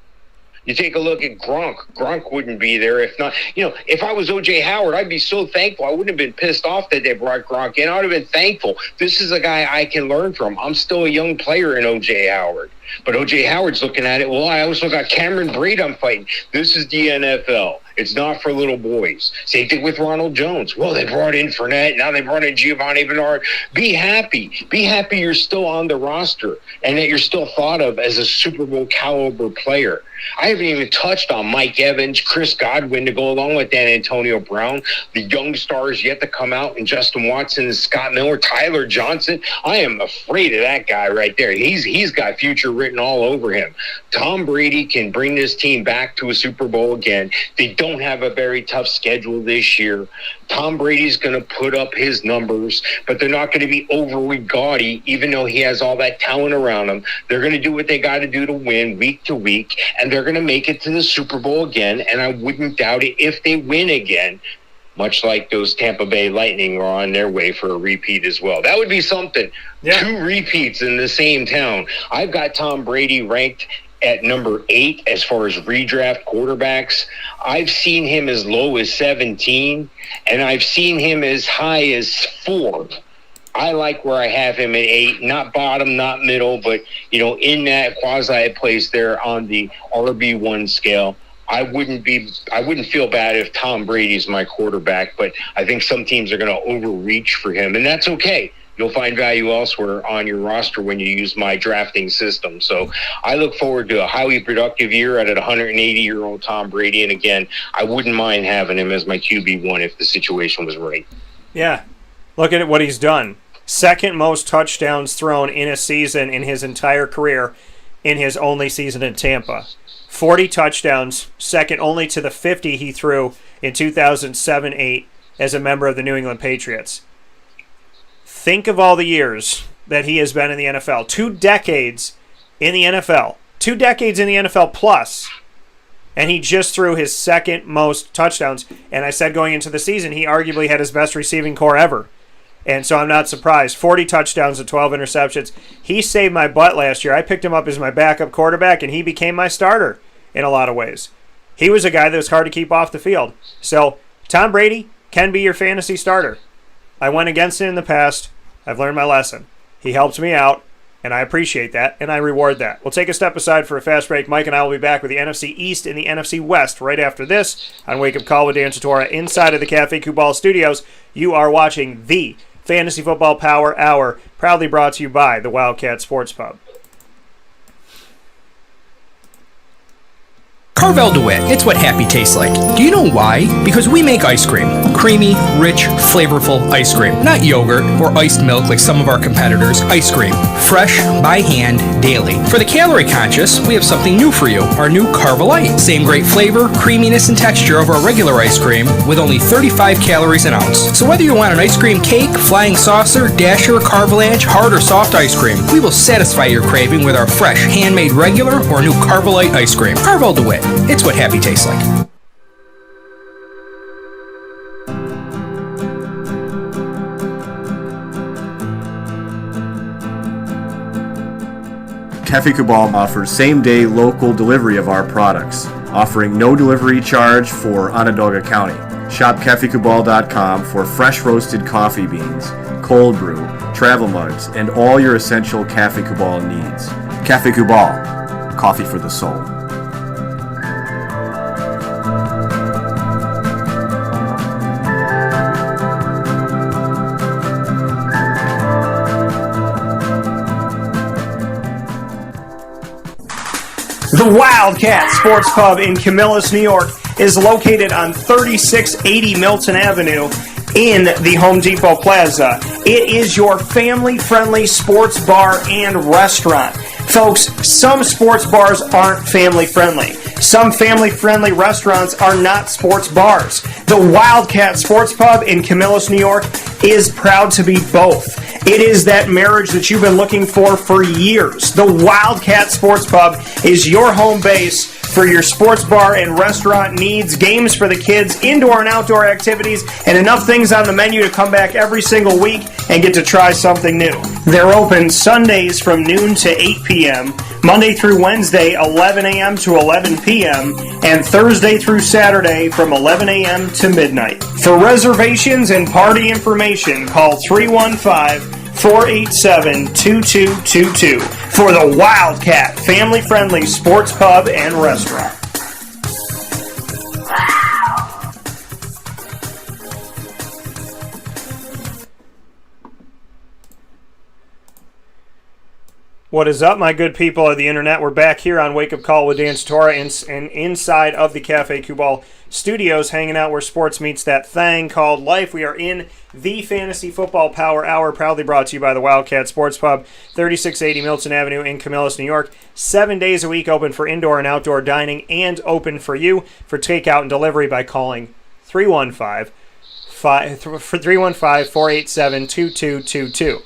You take a look at Gronk. Gronk wouldn't be there if not. If I was O.J. Howard, I'd be so thankful. I wouldn't have been pissed off that they brought Gronk in. I would have been thankful. This is a guy I can learn from. I'm still a young player in O.J. Howard. But O.J. Howard's looking at it, well, I also got Cameron Braid I'm fighting. This is the NFL. It's not for little boys. Same thing with Ronald Jones. Well, they brought in Fournette. Now they brought in Giovanni Bernard. Be happy. Be happy you're still on the roster and that you're still thought of as a Super Bowl caliber player. I haven't even touched on Mike Evans, Chris Godwin to go along with that Antonio Brown, the young stars yet to come out, and Justin Watson and Scott Miller, Tyler Johnson. I am afraid of that guy right there. He's got future written all over him. Tom Brady can bring this team back to a Super Bowl again. They don't have a very tough schedule this year. Tom Brady's going to put up his numbers, but they're not going to be overly gaudy, even though he has all that talent around him. They're going to do what they got to do to win week to week, and they're going to make it to the Super Bowl again, and I wouldn't doubt it if they win again, much like those Tampa Bay Lightning are on their way for a repeat as well. That would be something. Yeah. 2 repeats in the same town. I've got Tom Brady ranked at number 8 as far as redraft quarterbacks. I've seen him as low as 17, and I've seen him as high as 4. I like where I have him at 8, not bottom, not middle, but, in that quasi place there on the RB1 scale. I wouldn't feel bad if Tom Brady's my quarterback, but I think some teams are going to overreach for him, and that's okay. You'll find value elsewhere on your roster when you use my drafting system. So I look forward to a highly productive year at 180-year-old Tom Brady. And again, I wouldn't mind having him as my QB1 if the situation was right. Yeah. Look at what he's done. Second most touchdowns thrown in a season in his entire career in his only season in Tampa. 40 touchdowns, second only to the 50 he threw in 2007-8 as a member of the New England Patriots. Think of all the years that he has been in the NFL. 2 decades in the NFL. 2 decades in the NFL plus. And he just threw his second most touchdowns. And I said going into the season, he arguably had his best receiving core ever. And so I'm not surprised. 40 touchdowns and 12 interceptions. He saved my butt last year. I picked him up as my backup quarterback, and he became my starter in a lot of ways. He was a guy that was hard to keep off the field. So Tom Brady can be your fantasy starter. I went against it in the past. I've learned my lesson. He helped me out, and I appreciate that, and I reward that. We'll take a step aside for a fast break. Mike and I will be back with the NFC East and the NFC West right after this on Wake Up Call with Dan Tortora inside of the Cafe Kubal Studios. You are watching the Fantasy Football Power Hour, proudly brought to you by the Wildcat Sports Pub. Carvel DeWitt, it's what happy tastes like. Do you know why? Because we make ice cream. Creamy, rich, flavorful ice cream. Not yogurt or iced milk like some of our competitors. Ice cream. Fresh, by hand, daily. For the calorie conscious, we have something new for you. Our new Carvelite. Same great flavor, creaminess, and texture of our regular ice cream with only 35 calories an ounce. So whether you want an ice cream cake, flying saucer, dasher, carvalanche, hard or soft ice cream, we will satisfy your craving with our fresh, handmade regular or new Carvelite ice cream. Carvel DeWitt. It's what happy tastes like. Cafe Kubal offers same-day local delivery of our products, offering no delivery charge for Onondaga County. Shop cafecubal.com for fresh roasted coffee beans, cold brew, travel mugs, and all your essential Cafe Kubal needs. Cafe Kubal, coffee for the soul. The Wildcat Sports Pub in Camillus, New York is located on 3680 Milton Avenue in the Home Depot Plaza. It is your family-friendly sports bar and restaurant. Folks, some sports bars aren't family-friendly. Some family-friendly restaurants are not sports bars. The Wildcat Sports Pub in Camillus, New York is proud to be both. It is that marriage that you've been looking for years. The Wildcat Sports Pub is your home base for your sports bar and restaurant needs, games for the kids, indoor and outdoor activities, and enough things on the menu to come back every single week and get to try something new. They're open Sundays from noon to 8 p.m., Monday through Wednesday, 11 a.m. to 11 p.m., and Thursday through Saturday from 11 a.m. to midnight. For reservations and party information, call 315-487-2222 for the Wildcat family-friendly sports pub and restaurant. What is up, my good people of the internet? We're back here on Wake Up Call with Dan Tortora and inside of the Cafe Kubal studios, hanging out where sports meets that thing called life. We are in the Fantasy Football Power Hour, proudly brought to you by the Wildcat Sports Pub, 3680 Milton Avenue in Camillus, New York. 7 days a week, open for indoor and outdoor dining, and open for you for takeout and delivery by calling 315-487-2222.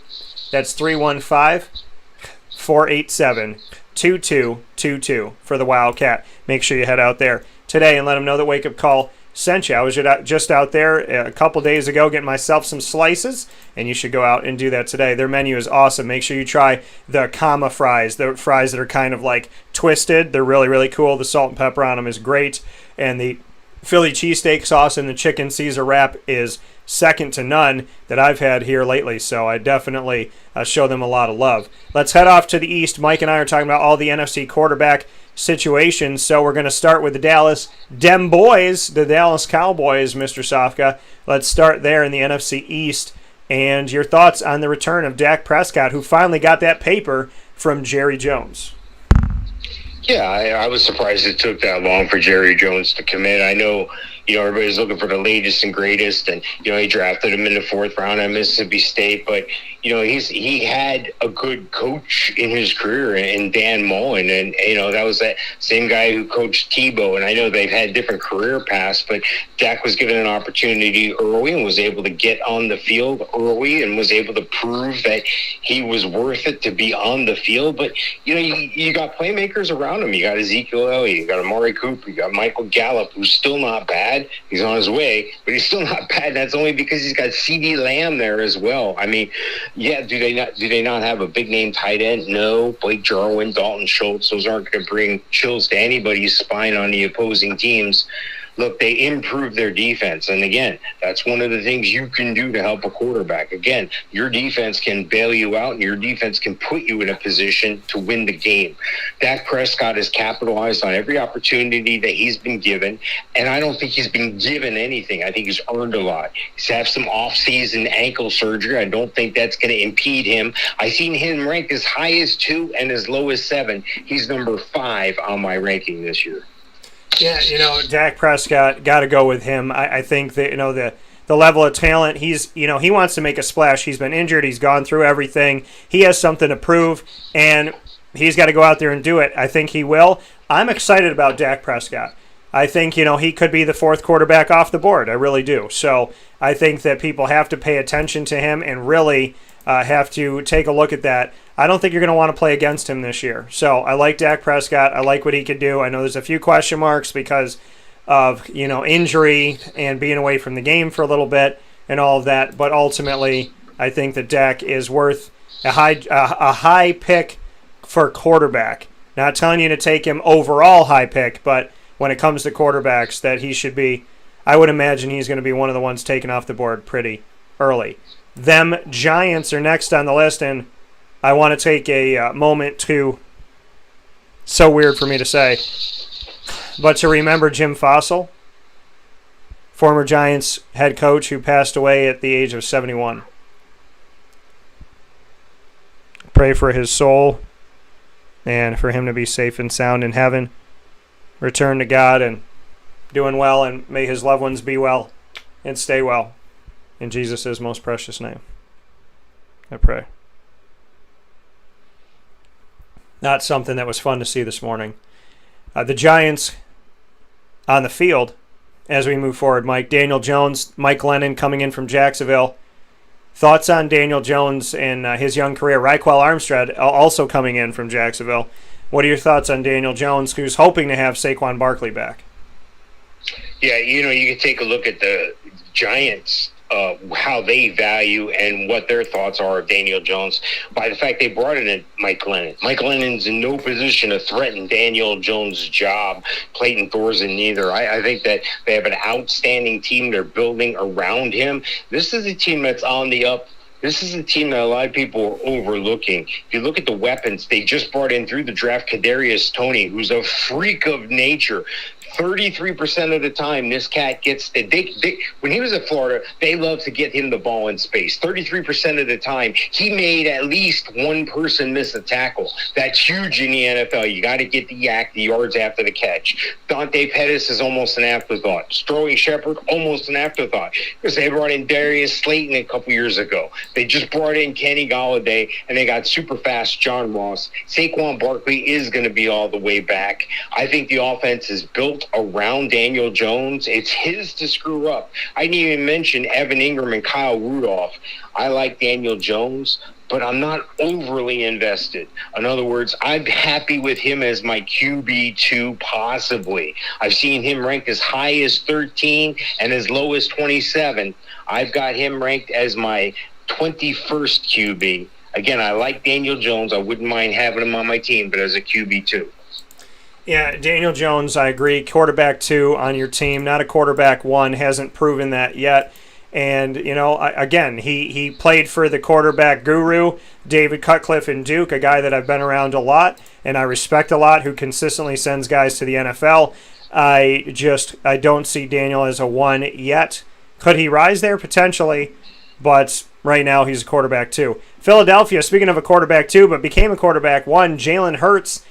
That's 315-487-2222 for the Wildcat. Make sure you head out there today and let them know that Wake Up Call sent you. I was just out there a couple days ago getting myself some slices, and you should go out and do that today. Their menu is awesome. Make sure you try the Kama fries, the fries that are kind of like twisted. They're really, really cool. The salt and pepper on them is great, and the Philly cheesesteak sauce and the chicken Caesar wrap is second to none that I've had here lately, so I definitely show them a lot of love. Let's head off to the East. Mike and I are talking about all the NFC quarterback situations, so we're going to start with the Dallas Dem Boys, the Dallas Cowboys, Mr. Sofka. Let's start there in the NFC East, and your thoughts on the return of Dak Prescott, who finally got that paper from Jerry Jones. Yeah, I was surprised it took that long for Jerry Jones to commit. I know, everybody's looking for the latest and greatest, and, he drafted him in the 4th round at Mississippi State, but, he had a good coach in his career in Dan Mullen, and, that was that same guy who coached Tebow, and I know they've had different career paths, but Dak was given an opportunity early and was able to get on the field early and was able to prove that he was worth it to be on the field, but, you got playmakers around him. You got Ezekiel Elliott, you got Amari Cooper, you got Michael Gallup, who's still not bad. He's on his way, but he's still not bad. And that's only because he's got CeeDee Lamb there as well. I mean, yeah, do they not have a big name tight end? No. Blake Jarwin, Dalton Schultz, those aren't going to bring chills to anybody's spine on the opposing teams. Look, they improved their defense. And again, that's one of the things you can do to help a quarterback. Again, your defense can bail you out and your defense can put you in a position to win the game. Dak Prescott has capitalized on every opportunity that he's been given. And I don't think he's been given anything. I think he's earned a lot. He's had some off-season ankle surgery. I don't think that's going to impede him. I've seen him ranked as high as 2 and as low as 7. He's number 5 on my ranking this year. Yeah, Dak Prescott, got to go with him. I think that, the level of talent, he wants to make a splash. He's been injured. He's gone through everything. He has something to prove, and he's got to go out there and do it. I think he will. I'm excited about Dak Prescott. I think, he could be the 4th quarterback off the board. I really do. So I think that people have to pay attention to him and really have to take a look at that. I don't think you're going to want to play against him this year. So I like Dak Prescott. I like what he could do. I know there's a few question marks because of, injury and being away from the game for a little bit and all of that. But ultimately, I think that Dak is worth a high pick for quarterback. Not telling you to take him overall high pick, but when it comes to quarterbacks, that he should be, I would imagine he's going to be one of the ones taken off the board pretty early. Them Giants are next on the list, and I want to take a moment to, so weird for me to say, but to remember Jim Fossil, former Giants head coach who passed away at the age of 71. Pray for his soul and for him to be safe and sound in heaven, return to God and doing well, and may his loved ones be well and stay well. In Jesus' most precious name, I pray. Not something that was fun to see this morning. The Giants on the field as we move forward, Mike. Daniel Jones, Mike Lennon coming in from Jacksonville. Thoughts on Daniel Jones and his young career? Raquel Armstead also coming in from Jacksonville. What are your thoughts on Daniel Jones, who's hoping to have Saquon Barkley back? Yeah, you can take a look at the Giants, how they value and what their thoughts are of Daniel Jones by the fact they brought in Mike Lennon. Mike Lennon's in no position to threaten Daniel Jones' job. Clayton Thorson neither. I think that they have an outstanding team they're building around him. This is a team that's on the up. This is a team that a lot of people are overlooking. If you look at the weapons, they just brought in through the draft Kadarius Toney, who's a freak of nature. 33% of the time, this cat gets when he was at Florida, they love to get him the ball in space. 33% of the time, he made at least one person miss a tackle. That's huge in the NFL. You got to get the yards after the catch. Dante Pettis is almost an afterthought. Sterling Shepard, almost an afterthought, because they brought in Darius Slayton a couple years ago. They just brought in Kenny Golladay, and they got super fast John Ross. Saquon Barkley is going to be all the way back. I think the offense is built around Daniel Jones. It's his to screw up. I didn't even mention Evan Ingram and Kyle Rudolph. I like Daniel Jones, but I'm not overly invested. In other words, I'm happy with him as my QB2 possibly. I've seen him ranked as high as 13 and as low as 27. I've got him ranked as my 21st QB. Again, I like Daniel Jones. I wouldn't mind having him on my team, but as a QB2. Yeah, Daniel Jones, I agree. Quarterback 2 on your team, not a quarterback 1. Hasn't proven that yet. And, again, he played for the quarterback guru, David Cutcliffe in Duke, a guy that I've been around a lot and I respect a lot, who consistently sends guys to the NFL. I don't see Daniel as a 1 yet. Could he rise there? Potentially. But right now he's a quarterback 2. Philadelphia, speaking of a quarterback 2, but became a quarterback 1, Jalen Hurts.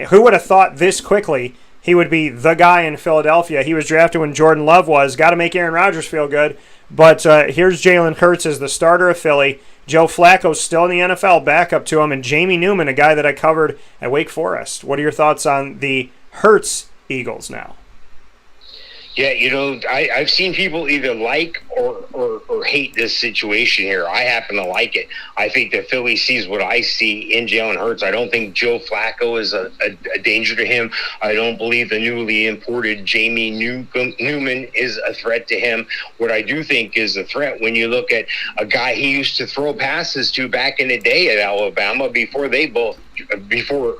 Who would have thought this quickly he would be the guy in Philadelphia? He was drafted when Jordan Love was. Got to make Aaron Rodgers feel good. But here's Jalen Hurts as the starter of Philly. Joe Flacco's still in the NFL, backup to him. And Jamie Newman, a guy that I covered at Wake Forest. What are your thoughts on the Hurts Eagles now? Yeah, I've seen people either like or hate this situation here. I happen to like it. I think that Philly sees what I see in Jalen Hurts. I don't think Joe Flacco is a danger to him. I don't believe the newly imported Jamie Newman is a threat to him. What I do think is a threat when you look at a guy he used to throw passes to back in the day at Alabama before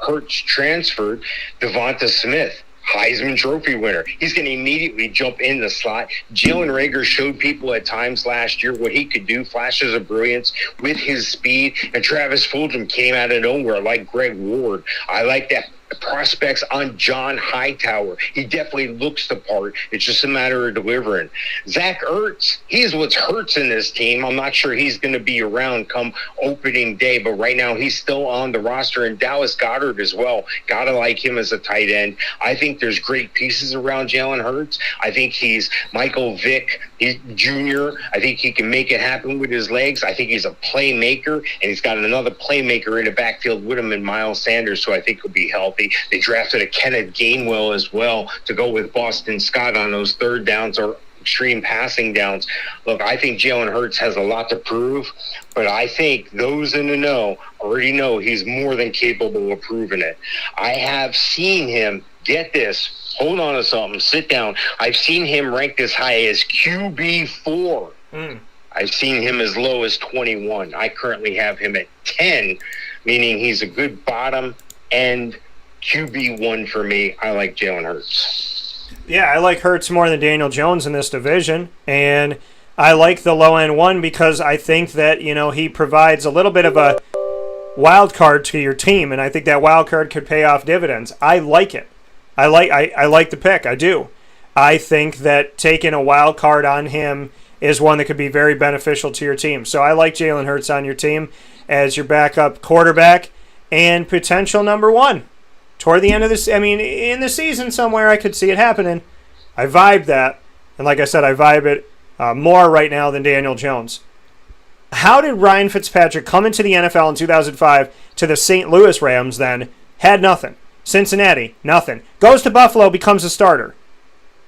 Hurts transferred, Devonta Smith. Heisman Trophy winner. He's going to immediately jump in the slot. Jalen Reagor showed people at times last year what he could do, flashes of brilliance with his speed, and Travis Fulgham came out of nowhere like Greg Ward. I like that. Prospects on John Hightower. He definitely looks the part. It's just a matter of delivering. Zach Ertz, he's what's hurts in this team. I'm not sure he's going to be around come opening day, but right now he's still on the roster. And Dallas Goedert as well. Gotta like him as a tight end. I think there's great pieces around Jalen Hurts. I think he's Michael Vick Jr. I think he can make it happen with his legs. I think he's a playmaker, and he's got another playmaker in the backfield with him in Miles Sanders, so I think he'll be healthy. They drafted a Kenneth Gainwell as well to go with Boston Scott on those third downs or extreme passing downs. Look, I think Jalen Hurts has a lot to prove, but I think those in the know already know he's more than capable of proving it. I have seen him, get this, hold on to something, sit down. I've seen him ranked as high as QB4. I've seen him as low as 21. I currently have him at 10, meaning he's a good bottom And QB1 for me, I like Jalen Hurts. Yeah, I like Hurts more than Daniel Jones in this division, and I like the low-end one because I think that, he provides a little bit of a wild card to your team, and I think that wild card could pay off dividends. I like it. I like the pick. I do. I think that taking a wild card on him is one that could be very beneficial to your team. So I like Jalen Hurts on your team as your backup quarterback and potential number one. Toward the end of this, in the season somewhere, I could see it happening. I vibe that. And like I said, I vibe it more right now than Daniel Jones. How did Ryan Fitzpatrick come into the NFL in 2005 to the St. Louis Rams then? Had nothing. Cincinnati, nothing. Goes to Buffalo, becomes a starter.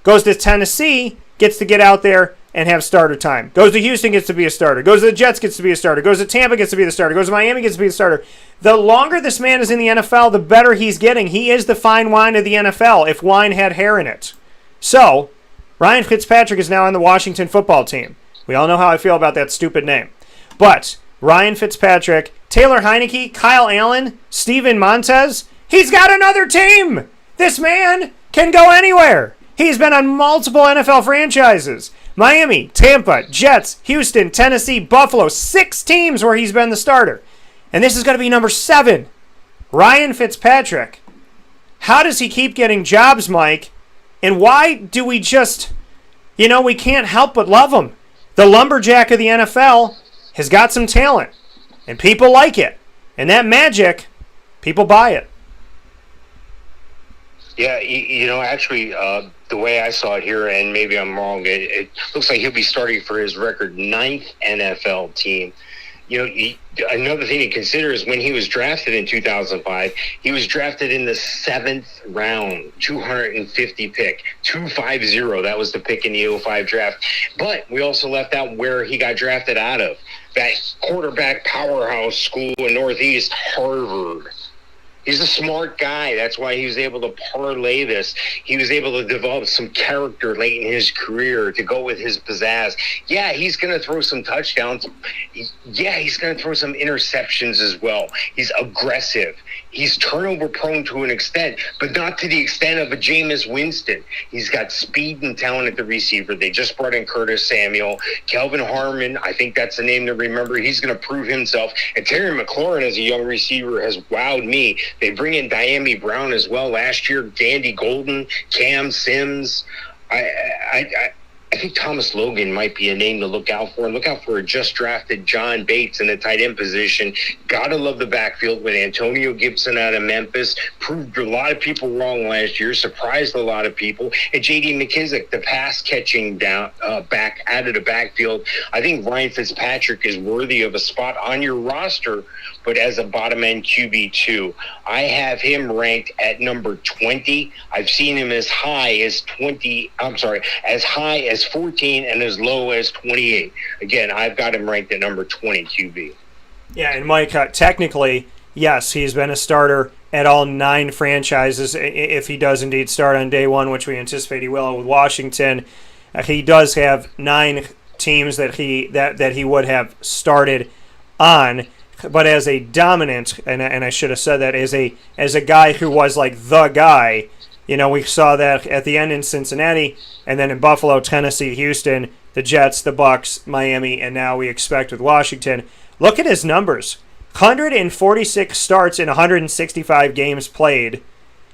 Goes to Tennessee, gets to get out there and have starter time. Goes to Houston, gets to be a starter. Goes to the Jets, gets to be a starter. Goes to Tampa, gets to be the starter. Goes to Miami, gets to be the starter. The longer this man is in the NFL, the better he's getting. He is the fine wine of the NFL, if wine had hair in it. So, Ryan Fitzpatrick is now on the Washington football team. We all know how I feel about that stupid name. But Ryan Fitzpatrick, Taylor Heineke, Kyle Allen, Steven Montez, he's got another team. This man can go anywhere. He's been on multiple NFL franchises. Miami, Tampa, Jets, Houston, Tennessee, Buffalo. 6 teams where he's been the starter. And this is going to be number 7. Ryan Fitzpatrick. How does he keep getting jobs, Mike? And why do we just, we can't help but love him? The lumberjack of the NFL has got some talent. And people like it. And that magic, people buy it. Yeah, actually, the way I saw it here, and maybe I'm wrong, it looks like he'll be starting for his record 9th NFL team. Another thing to consider is when he was drafted in 2005, he was drafted in the 7th round, 250 pick, 250. That was the pick in the 05 draft. But we also left out where he got drafted out of. That quarterback powerhouse school in Northeast, Harvard. He's a smart guy. That's why he was able to parlay this. He was able to develop some character late in his career to go with his pizzazz. Yeah, he's going to throw some touchdowns. Yeah, he's going to throw some interceptions as well. He's aggressive. He's turnover prone to an extent, but not to the extent of a Jameis Winston. He's got speed and talent at the receiver. They just brought in Curtis Samuel. Kelvin Harmon, I think that's the name to remember. He's going to prove himself. And Terry McLaurin as a young receiver has wowed me. They bring in Diami Brown as well last year. Dandy Golden, Cam Sims. I think Thomas Logan might be a name to look out for. And look out for a just drafted John Bates in the tight end position. Gotta love the backfield with Antonio Gibson out of Memphis. Proved a lot of people wrong last year. Surprised a lot of people. And J.D. McKissick, the pass catching back out of the backfield. I think Ryan Fitzpatrick is worthy of a spot on your roster, but as a bottom end QB2. I have him ranked at number 20. I've seen him as high as 14 and as low as 28. Again, I've got him ranked at number 20 QB. Yeah, and Mike, technically, yes, he's been a starter at all 9 franchises. If he does indeed start on day one, which we anticipate he will with Washington, he does have 9 teams that he would have started on. But as a dominant, and I should have said that, as a guy who was like the guy, we saw that at the end in Cincinnati, and then in Buffalo, Tennessee, Houston, the Jets, the Bucks, Miami, and now we expect with Washington. Look at his numbers. 146 starts in 165 games played.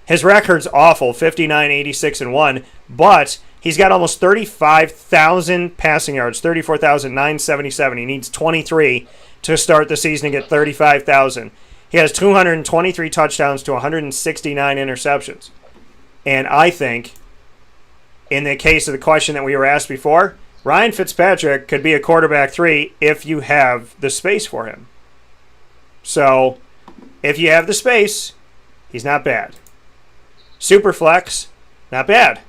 His record's awful, 59, 86, and 1, but he's got almost 35,000 passing yards, 34,977. He needs 23 to start the season and get 35,000. He has 223 touchdowns to 169 interceptions. And I think, in the case of the question that we were asked before, Ryan Fitzpatrick could be a quarterback 3 if you have the space for him. So, if you have the space, he's not bad. Superflex, not bad.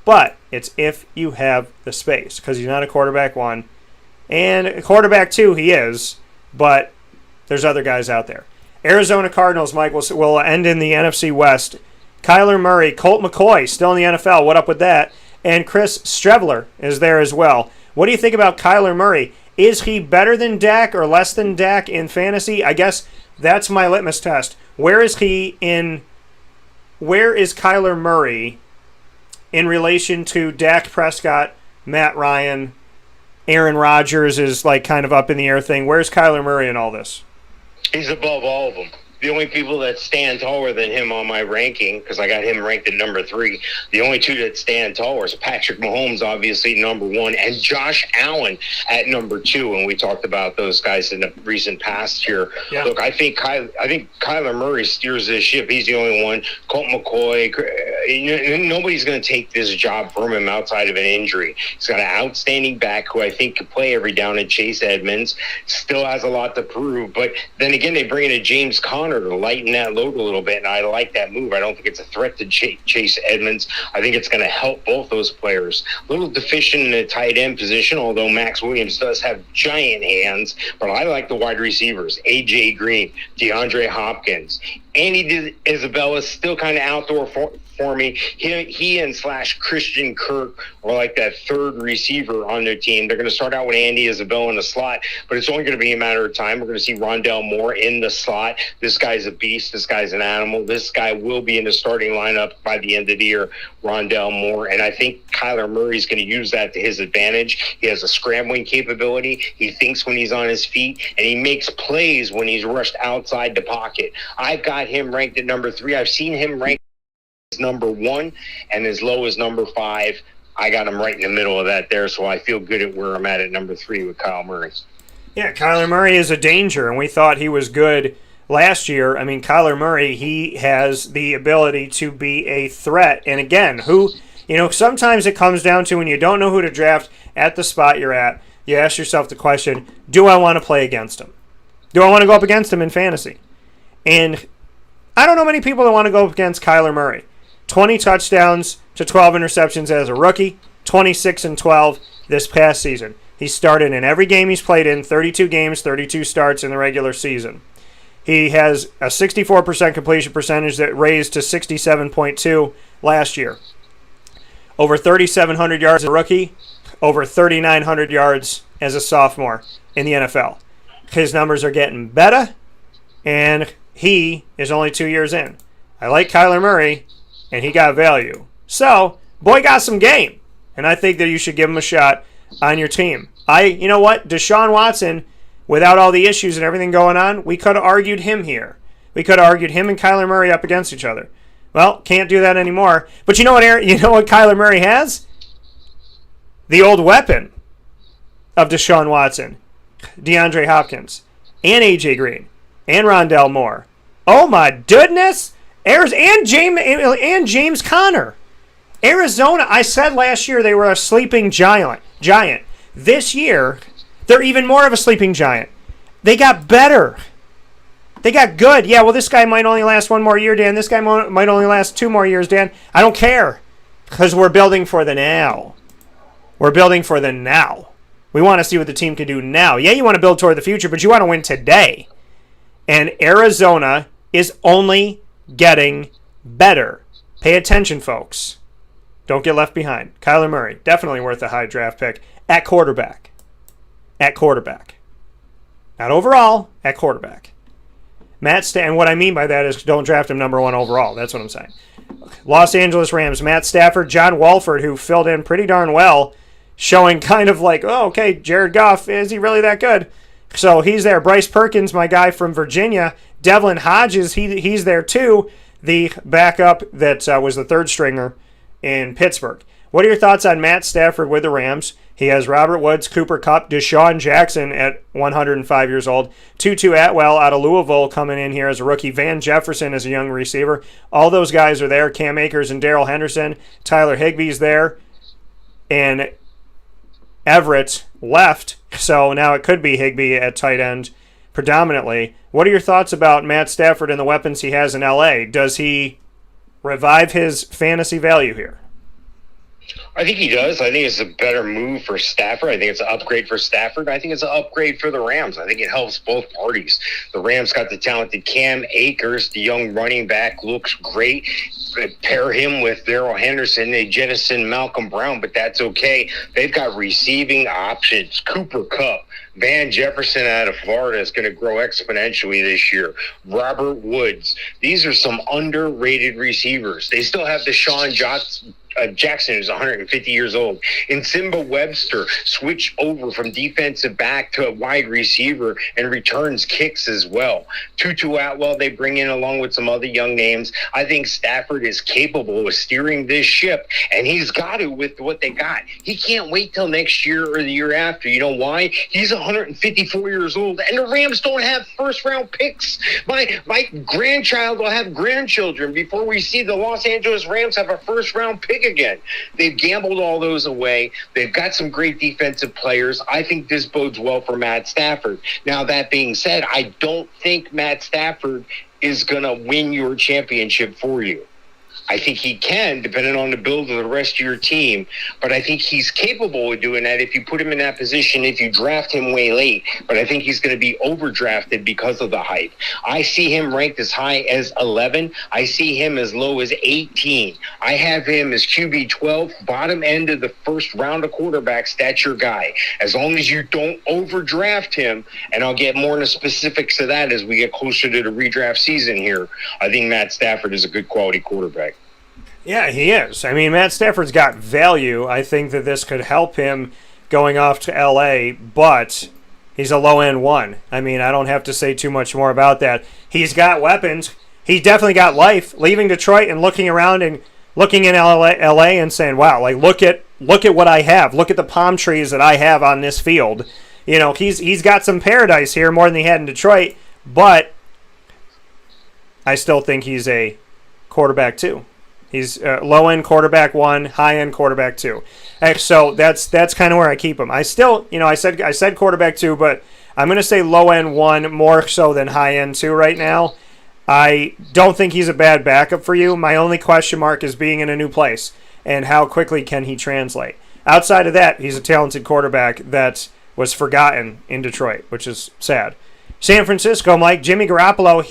But it's if you have the space, because he's not a quarterback 1. And a quarterback 2 he is, but there's other guys out there. Arizona Cardinals, Mike, will end in the NFC West. Kyler Murray, Colt McCoy, still in the NFL. What up with that? And Chris Streveler is there as well. What do you think about Kyler Murray? Is he better than Dak or less than Dak in fantasy? I guess that's my litmus test. Where is Kyler Murray in relation to Dak Prescott, Matt Ryan, Aaron Rodgers is like kind of up in the air thing? Where's Kyler Murray in all this? He's above all of them. The only people that stand taller than him on my ranking, because I got him ranked at number 3, the only two that stand taller is Patrick Mahomes, obviously number 1, and Josh Allen at number 2. And we talked about those guys in the recent past here. Yeah. Look, I think Kyler Murray steers this ship. He's the only one. Colt McCoy, nobody's going to take this job from him outside of an injury. He's got an outstanding back who I think could play every down, and Chase Edmonds still has a lot to prove. But then again, they bring in a James Conner to lighten that load a little bit, and I like that move. I don't think it's a threat to Chase Edmonds. I think it's going to help both those players. A little deficient in the tight end position, although Max Williams does have giant hands, but I like the wide receivers. A.J. Green, DeAndre Hopkins. Andy Isabella still kind of outdoor for me. He and / Christian Kirk are like that third receiver on their team. They're going to start out with Andy Isabella in the slot, but it's only going to be a matter of time. We're going to see Rondell Moore in the slot. This guy's a beast. This guy's an animal. This guy will be in the starting lineup by the end of the year, Rondell Moore. And I think Kyler Murray's going to use that to his advantage. He has a scrambling capability. He thinks when he's on his feet, and he makes plays when he's rushed outside the pocket. I've got him ranked at number 3. I've seen him ranked as number 1 and as low as number 5. I got him right in the middle of that there, so I feel good at where I'm at number 3 with Kyle Murray. Yeah, Kyler Murray is a danger, and we thought he was good last year. I mean, Kyler Murray, he has the ability to be a threat. And again, sometimes it comes down to when you don't know who to draft at the spot you're at, you ask yourself the question, do I want to play against him? Do I want to go up against him in fantasy? And I don't know many people that want to go up against Kyler Murray. 20 touchdowns to 12 interceptions as a rookie, 26-12 this past season. He started in every game he's played in, 32 games, 32 starts in the regular season. He has a 64% completion percentage that raised to 67.2 last year. Over 3,700 yards as a rookie, over 3,900 yards as a sophomore in the NFL. His numbers are getting better, and he is only 2 years in. I like Kyler Murray, and he got value. So, boy got some game, and I think that you should give him a shot on your team. You know what? Deshaun Watson, without all the issues and everything going on, we could have argued him here. We could have argued him and Kyler Murray up against each other. Well, can't do that anymore. But you know what, Aaron? You know what Kyler Murray has? The old weapon of Deshaun Watson, DeAndre Hopkins, and A.J. Green, and Rondell Moore. Oh my goodness! And James Conner. Arizona, I said last year they were a sleeping giant. This year, they're even more of a sleeping giant. They got better. They got good. Yeah, well, this guy might only last 1 more year, Dan. This guy might only last 2 more years, Dan. I don't care, because we're building for the now. We're building for the now. We want to see what the team can do now. Yeah, you want to build toward the future, but you want to win today. And Arizona is only getting better. Pay attention, folks. Don't get left behind. Kyler Murray, definitely worth a high draft pick at quarterback. At quarterback. Not overall, at quarterback. And what I mean by that is don't draft him number 1 overall. That's what I'm saying. Los Angeles Rams, Matt Stafford, John Wolford, who filled in pretty darn well, showing kind of like, oh, okay, Jared Goff, is he really that good? So he's there. Bryce Perkins, my guy from Virginia. Devlin Hodges, he's there too. The backup that was the third stringer in Pittsburgh. What are your thoughts on Matt Stafford with the Rams? He has Robert Woods, Cooper Kupp, Deshaun Jackson at 105 years old, Tutu Atwell out of Louisville coming in here as a rookie, Van Jefferson as a young receiver. All those guys are there. Cam Akers and Darrell Henderson. Tyler Higbee's there. And Everett left, so now it could be Higbee at tight end predominantly. What are your thoughts about Matt Stafford and the weapons he has in L.A.? Does he revive his fantasy value here? I think he does. I think it's a better move for Stafford. I think it's an upgrade for Stafford. I think it's an upgrade for the Rams. I think it helps both parties. The Rams got the talented Cam Akers, the young running back, looks great. Pair him with Darrell Henderson. They jettison Malcolm Brown, but that's okay. They've got receiving options. Cooper Kupp, Van Jefferson out of Florida is going to grow exponentially this year. Robert Woods. These are some underrated receivers. They still have Deshaun Jackson, who's 150 years old. And Simba Webster switched over from defensive back to a wide receiver and returns kicks as well. Tutu Atwell they bring in along with some other young names. I think Stafford is capable of steering this ship, and he's got it with what they got. He can't wait till next year or the year after. You know why? He's 154 years old, and the Rams don't have first-round picks. My grandchild will have grandchildren before we see the Los Angeles Rams have a first-round pick again. They've gambled all those away. They've got some great defensive players. I think this bodes well for Matt Stafford. Now, that being said, I don't think Matt Stafford is going to win your championship for you. I think he can, depending on the build of the rest of your team. But I think he's capable of doing that if you put him in that position, if you draft him way late. But I think he's going to be overdrafted because of the hype. I see him ranked as high as 11. I see him as low as 18. I have him as QB 12, bottom end of the first round of quarterbacks. That's your guy. As long as you don't overdraft him, and I'll get more into specifics of that as we get closer to the redraft season here, I think Matt Stafford is a good quality quarterback. Yeah, he is. I mean, Matt Stafford's got value. I think that this could help him going off to L.A., but he's a low-end one. I mean, I don't have to say too much more about that. He's got weapons. He definitely got life. Leaving Detroit and looking around and looking in L.A. and saying, wow, like look at what I have. Look at the palm trees that I have on this field. You know, he's got some paradise here more than he had in Detroit, but I still think he's a quarterback 2. He's low-end quarterback 1, high-end quarterback 2. So that's kind of where I keep him. I still, I said quarterback 2, but I'm going to say low-end 1 more so than high-end 2 right now. I don't think he's a bad backup for you. My only question mark is being in a new place and how quickly can he translate. Outside of that, he's a talented quarterback that was forgotten in Detroit, which is sad. San Francisco, Mike, Jimmy Garoppolo,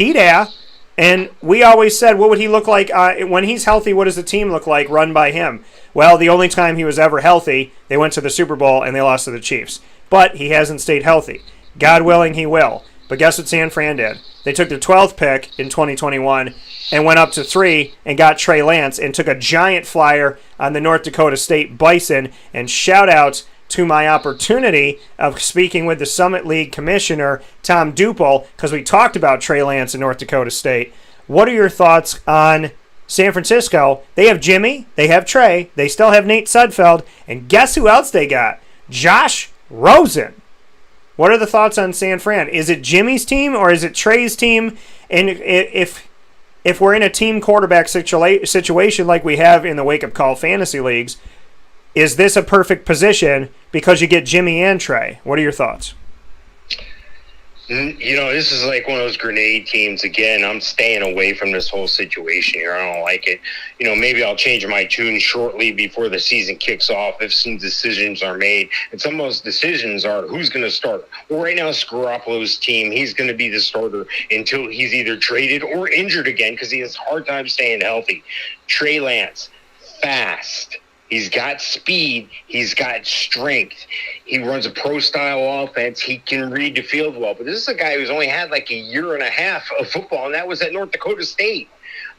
and we always said, what would he look like when he's healthy? What does the team look like run by him? Well, the only time he was ever healthy, they went to the Super Bowl and they lost to the Chiefs. But he hasn't stayed healthy. God willing, he will. But guess what San Fran did? They took the 12th pick in 2021 and went up to 3 and got Trey Lance and took a giant flyer on the North Dakota State Bison. And shout out to my opportunity of speaking with the Summit League Commissioner, Tom Duple, because we talked about Trey Lance in North Dakota State. What are your thoughts on San Francisco? They have Jimmy, they have Trey, they still have Nate Sudfeld, and guess who else they got? Josh Rosen. What are the thoughts on San Fran? Is it Jimmy's team or is it Trey's team? And if we're in a team quarterback situation like we have in the wake-up call fantasy leagues, is this a perfect position because you get Jimmy and Trey? What are your thoughts? This is like one of those grenade teams. Again, I'm staying away from this whole situation here. I don't like it. Maybe I'll change my tune shortly before the season kicks off if some decisions are made. And some of those decisions are who's going to start. Well, right now, it's Garoppolo's team. He's going to be the starter until he's either traded or injured again because he has a hard time staying healthy. Trey Lance, fast. He's got speed. He's got strength. He runs a pro-style offense. He can read the field well. But this is a guy who's only had like a year and a half of football, and that was at North Dakota State.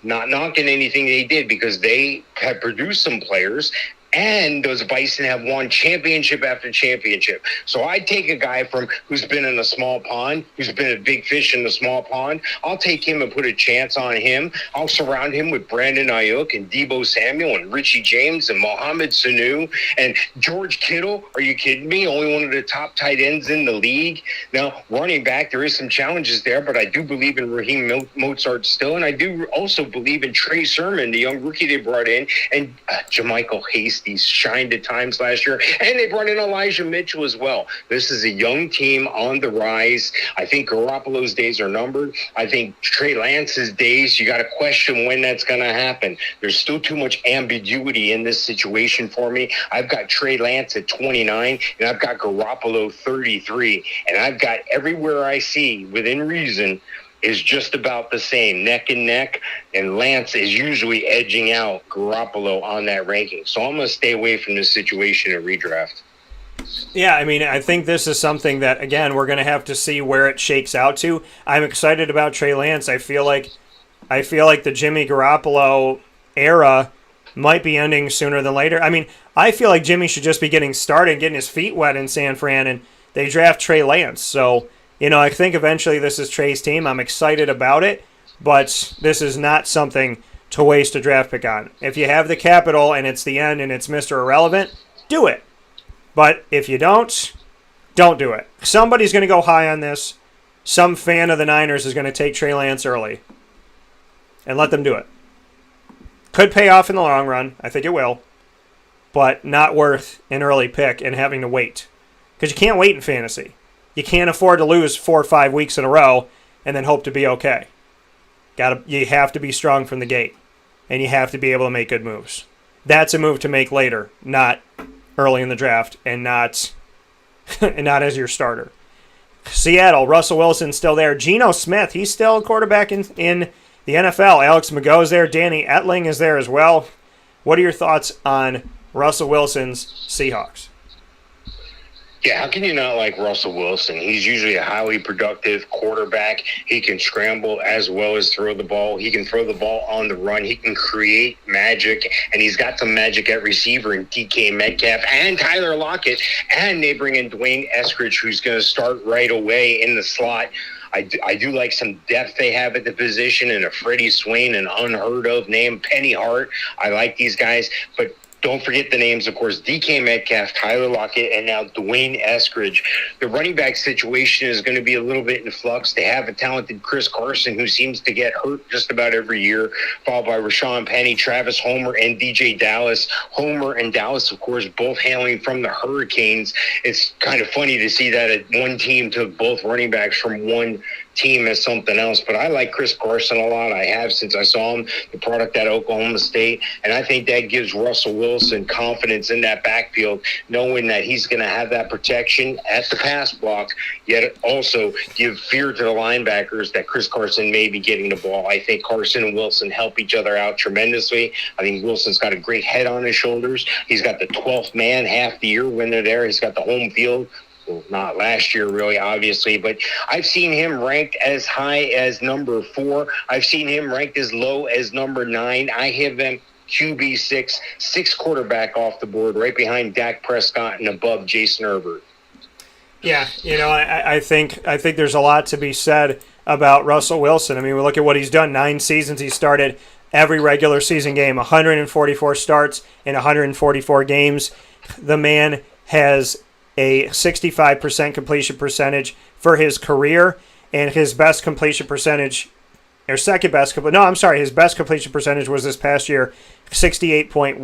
Not knocking anything they did because they have produced some players, and those Bison have won championship after championship. So I take a guy who's been in a small pond, who's been a big fish in the small pond. I'll take him and put a chance on him. I'll surround him with Brandon Ayuk and Deebo Samuel and Richie James and Mohamed Sanu and George Kittle. Are you kidding me? Only one of the top tight ends in the league. Now, running back, there is some challenges there, but I do believe in Raheem Mostert still, and I do also believe in Trey Sermon, the young rookie they brought in, and JaMychal Hasty. Lance. He shined at times last year. And they brought in Elijah Mitchell as well. This is a young team on the rise. I think Garoppolo's days are numbered. I think Trey Lance's days, you got to question when that's going to happen. There's still too much ambiguity in this situation for me. I've got Trey Lance at 29, and I've got Garoppolo 33. And I've got everywhere I see, within reason, is just about the same, neck and neck, and Lance is usually edging out Garoppolo on that ranking. So I'm going to stay away from this situation in redraft. Yeah, I mean, I think this is something that, again, we're going to have to see where it shakes out to. I'm excited about Trey Lance. I feel like the Jimmy Garoppolo era might be ending sooner than later. I mean, I feel like Jimmy should just be getting started, getting his feet wet in San Fran, and they draft Trey Lance. So, I think eventually this is Trey's team. I'm excited about it, but this is not something to waste a draft pick on. If you have the capital and it's the end and it's Mr. Irrelevant, do it. But if you don't do it. Somebody's going to go high on this. Some fan of the Niners is going to take Trey Lance early. And let them do it. Could pay off in the long run. I think it will. But not worth an early pick and having to wait. Because you can't wait in fantasy. You can't afford to lose 4 or 5 weeks in a row and then hope to be okay. You have to be strong from the gate. And you have to be able to make good moves. That's a move to make later, not early in the draft, and not as your starter. Seattle, Russell Wilson's still there. Geno Smith, he's still a quarterback in the NFL. Alex Mago's there. Danny Etling is there as well. What are your thoughts on Russell Wilson's Seahawks? Yeah, how can you not like Russell Wilson? He's usually a highly productive quarterback. He can scramble as well as throw the ball. He can throw the ball on the run. He can create magic, and he's got some magic at receiver in DK Metcalf and Tyler Lockett. And they bring in Dwayne Eskridge, who's going to start right away in the slot. I do like some depth they have at the position, and a Freddie Swain, an unheard of name, Penny Hart. I like these guys, but don't forget the names, of course, DK Metcalf, Tyler Lockett, and now Dwayne Eskridge. The running back situation is going to be a little bit in flux. They have a talented Chris Carson, who seems to get hurt just about every year, followed by Rashawn Penny, Travis Homer, and DJ Dallas. Homer and Dallas, of course, both hailing from the Hurricanes. It's kind of funny to see that one team took both running backs from one team as something else, but I like Chris Carson a lot. I have since I saw him, the product at Oklahoma State, and I think that gives Russell Wilson confidence in that backfield, knowing that he's going to have that protection at the pass block, yet also give fear to the linebackers that Chris Carson may be getting the ball. I think Carson and Wilson help each other out tremendously. I think Wilson's got a great head on his shoulders. He's got the 12th man half the year when they're there. He's got the home field. Well, not last year, really, obviously, but I've seen him ranked as high as number 4. I've seen him ranked as low as number 9. I have them QB6, 6 quarterback off the board, right behind Dak Prescott and above Jason Herbert. Yeah, I think there's a lot to be said about Russell Wilson. I mean, we look at what he's done. 9 seasons he started every regular season game, 144 starts in 144 games. The man has a 65% completion percentage for his career, and his best completion percentage, or second best, his best completion percentage was this past year, 68.1,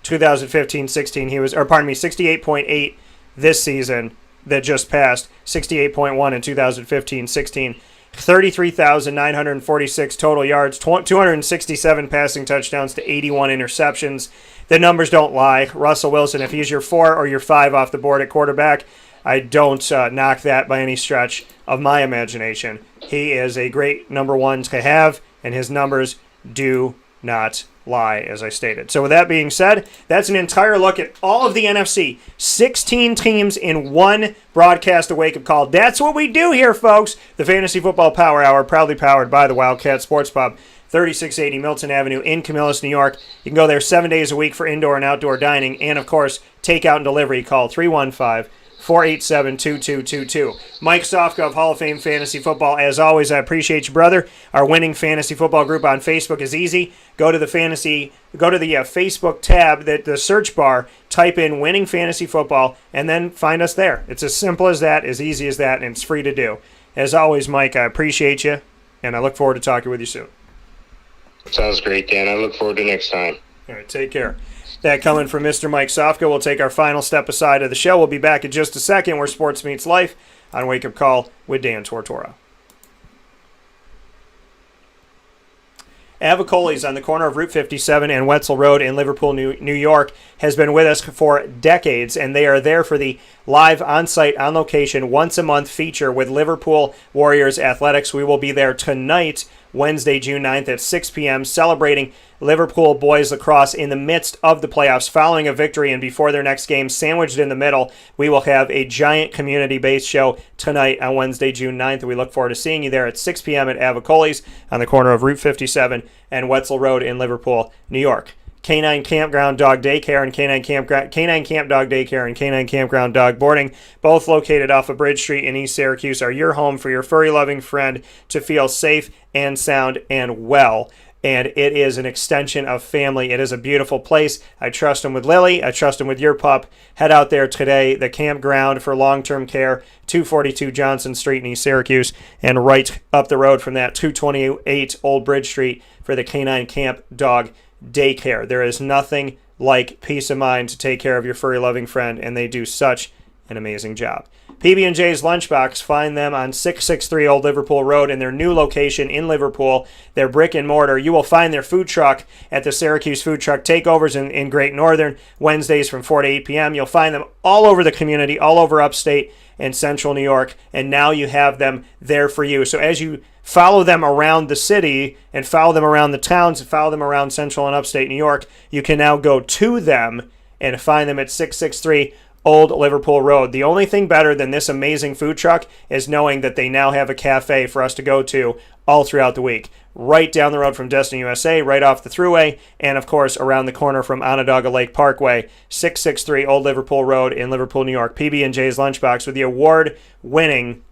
2015-16. 68.8 this season that just passed, 68.1 in 2015-16. 33,946 total yards, 267 passing touchdowns to 81 interceptions. The numbers don't lie. Russell Wilson, if he's your 4 or your 5 off the board at quarterback, I don't knock that by any stretch of my imagination. He is a great number 1 to have, and his numbers do not lie, as I stated. So with that being said, that's an entire look at all of the NFC. 16 teams in one broadcast of Wake Up Call. That's what we do here, folks. The Fantasy Football Power Hour, proudly powered by the Wildcat Sports Pub, 3680 Milton Avenue in Camillus, New York. You can go there 7 days a week for indoor and outdoor dining, and, of course, takeout and delivery. Call 315-487-2222. Mike Sofka of Hall of Fame Fantasy Football. As always, I appreciate you, brother. Our winning fantasy football group on Facebook is easy. Go to the Facebook tab, the search bar, type in Winning Fantasy Football, and then find us there. It's as simple as that, as easy as that, and it's free to do. As always, Mike, I appreciate you, and I look forward to talking with you soon. Sounds great, Dan. I look forward to next time. All right, take care. That coming from Mr. Mike Sofka. We'll take our final step aside of the show. We'll be back in just a second where sports meets life on Wake Up Call with Dan Tortora. Avicoli's on the corner of Route 57 and Wetzel Road in Liverpool, New York, has been with us for decades, and they are there for the live on-site, on-location, once-a-month feature with Liverpool Warriors Athletics. We will be there tonight, Wednesday, June 9th at 6 p.m., celebrating Liverpool boys lacrosse in the midst of the playoffs, following a victory and before their next game, sandwiched in the middle. We will have a giant community-based show tonight on Wednesday, June 9th. We look forward to seeing you there at 6 p.m. at Avicoli's on the corner of Route 57 and Wetzel Road in Liverpool, New York. Canine Campground Dog Daycare and Canine Camp Dog Daycare and Canine Campground Dog Boarding, both located off of Bridge Street in East Syracuse, are your home for your furry-loving friend to feel safe and sound and well. And it is an extension of family. It is a beautiful place. I trust them with Lily. I trust them with your pup. Head out there today. The campground for long-term care, 242 Johnson Street in East Syracuse, and right up the road from that, 228 Old Bridge Street for the Canine Camp Dog Daycare. There is nothing like peace of mind to take care of your furry-loving friend, and they do such an amazing job. PB&J's Lunchbox, find them on 663 Old Liverpool Road in their new location in Liverpool. They're brick and mortar. You will find their food truck at the Syracuse Food Truck Takeovers in Great Northern, Wednesdays from 4 to 8 p.m. You'll find them all over the community, all over upstate and central New York, and now you have them there for you. So as you follow them around the city and follow them around the towns and follow them around central and upstate New York, you can now go to them and find them at 663 Old Liverpool Road. The only thing better than this amazing food truck is knowing that they now have a cafe for us to go to all throughout the week. Right down the road from Destiny USA, right off the thruway, and of course around the corner from Onondaga Lake Parkway, 663 Old Liverpool Road in Liverpool, New York. PB&J's Lunchbox with the award-winning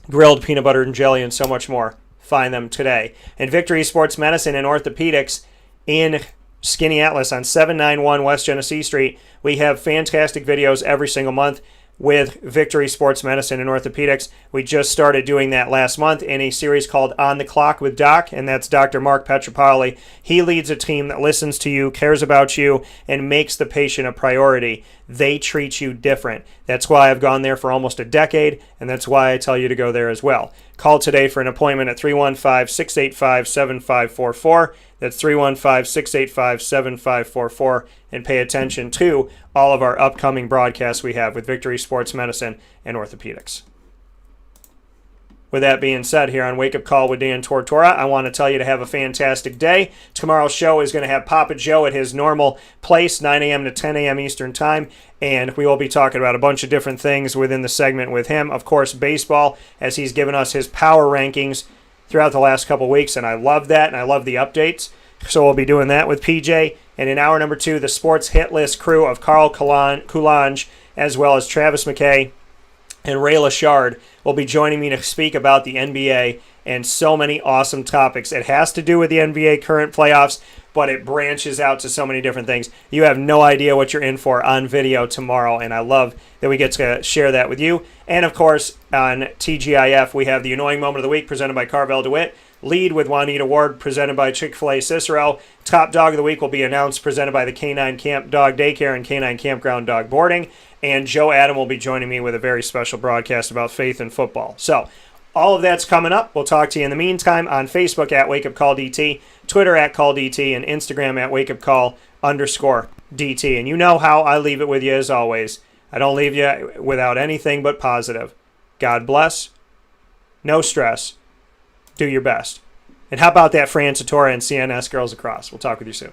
grilled peanut butter and jelly and so much more. Find them today. And Victory Sports Medicine and Orthopedics in Skinny Atlas on 791 West Genesee Street. We have fantastic videos every single month with Victory Sports Medicine and Orthopedics. We just started doing that last month in a series called On the Clock with Doc, and that's Dr. Mark Petropoli. He leads a team that listens to you, cares about you, and makes the patient a priority. They treat you different. That's why I've gone there for almost a decade, and that's why I tell you to go there as well. Call today for an appointment at 315-685-7544. That's 315-685-7544, and pay attention to all of our upcoming broadcasts we have with Victory Sports Medicine and Orthopedics. With that being said, here on Wake Up Call with Dan Tortora, I want to tell you to have a fantastic day. Tomorrow's show is going to have Papa Joe at his normal place, 9 a.m. to 10 a.m. Eastern Time, and we will be talking about a bunch of different things within the segment with him. Of course, baseball, as he's given us his power rankings throughout the last couple weeks, and I love that, and I love the updates. So we'll be doing that with PJ. And in hour number 2, the Sports Hit List crew of Carl Coulange, as well as Travis McKay and Ray Lachard, will be joining me to speak about the NBA and so many awesome topics. It has to do with the NBA current playoffs, but it branches out to so many different things. You have no idea what you're in for on video tomorrow, and I love that we get to share that with you. And, of course, on TGIF, we have the Annoying Moment of the Week presented by Carvel DeWitt. Lead with Juanita Ward, presented by Chick-fil-A Cicero. Top Dog of the Week will be announced, presented by the Canine Camp Dog Daycare and Canine Campground Dog Boarding. And Joe Adam will be joining me with a very special broadcast about faith and football. So, all of that's coming up. We'll talk to you in the meantime on Facebook at Wake Up Call DT, Twitter at Call DT, and Instagram at Wake Up Call _DT. And you know how I leave it with you as always. I don't leave you without anything but positive. God bless. No stress. Do your best. And how about that Fran Tortora and CNS Girls Across? We'll talk with you soon.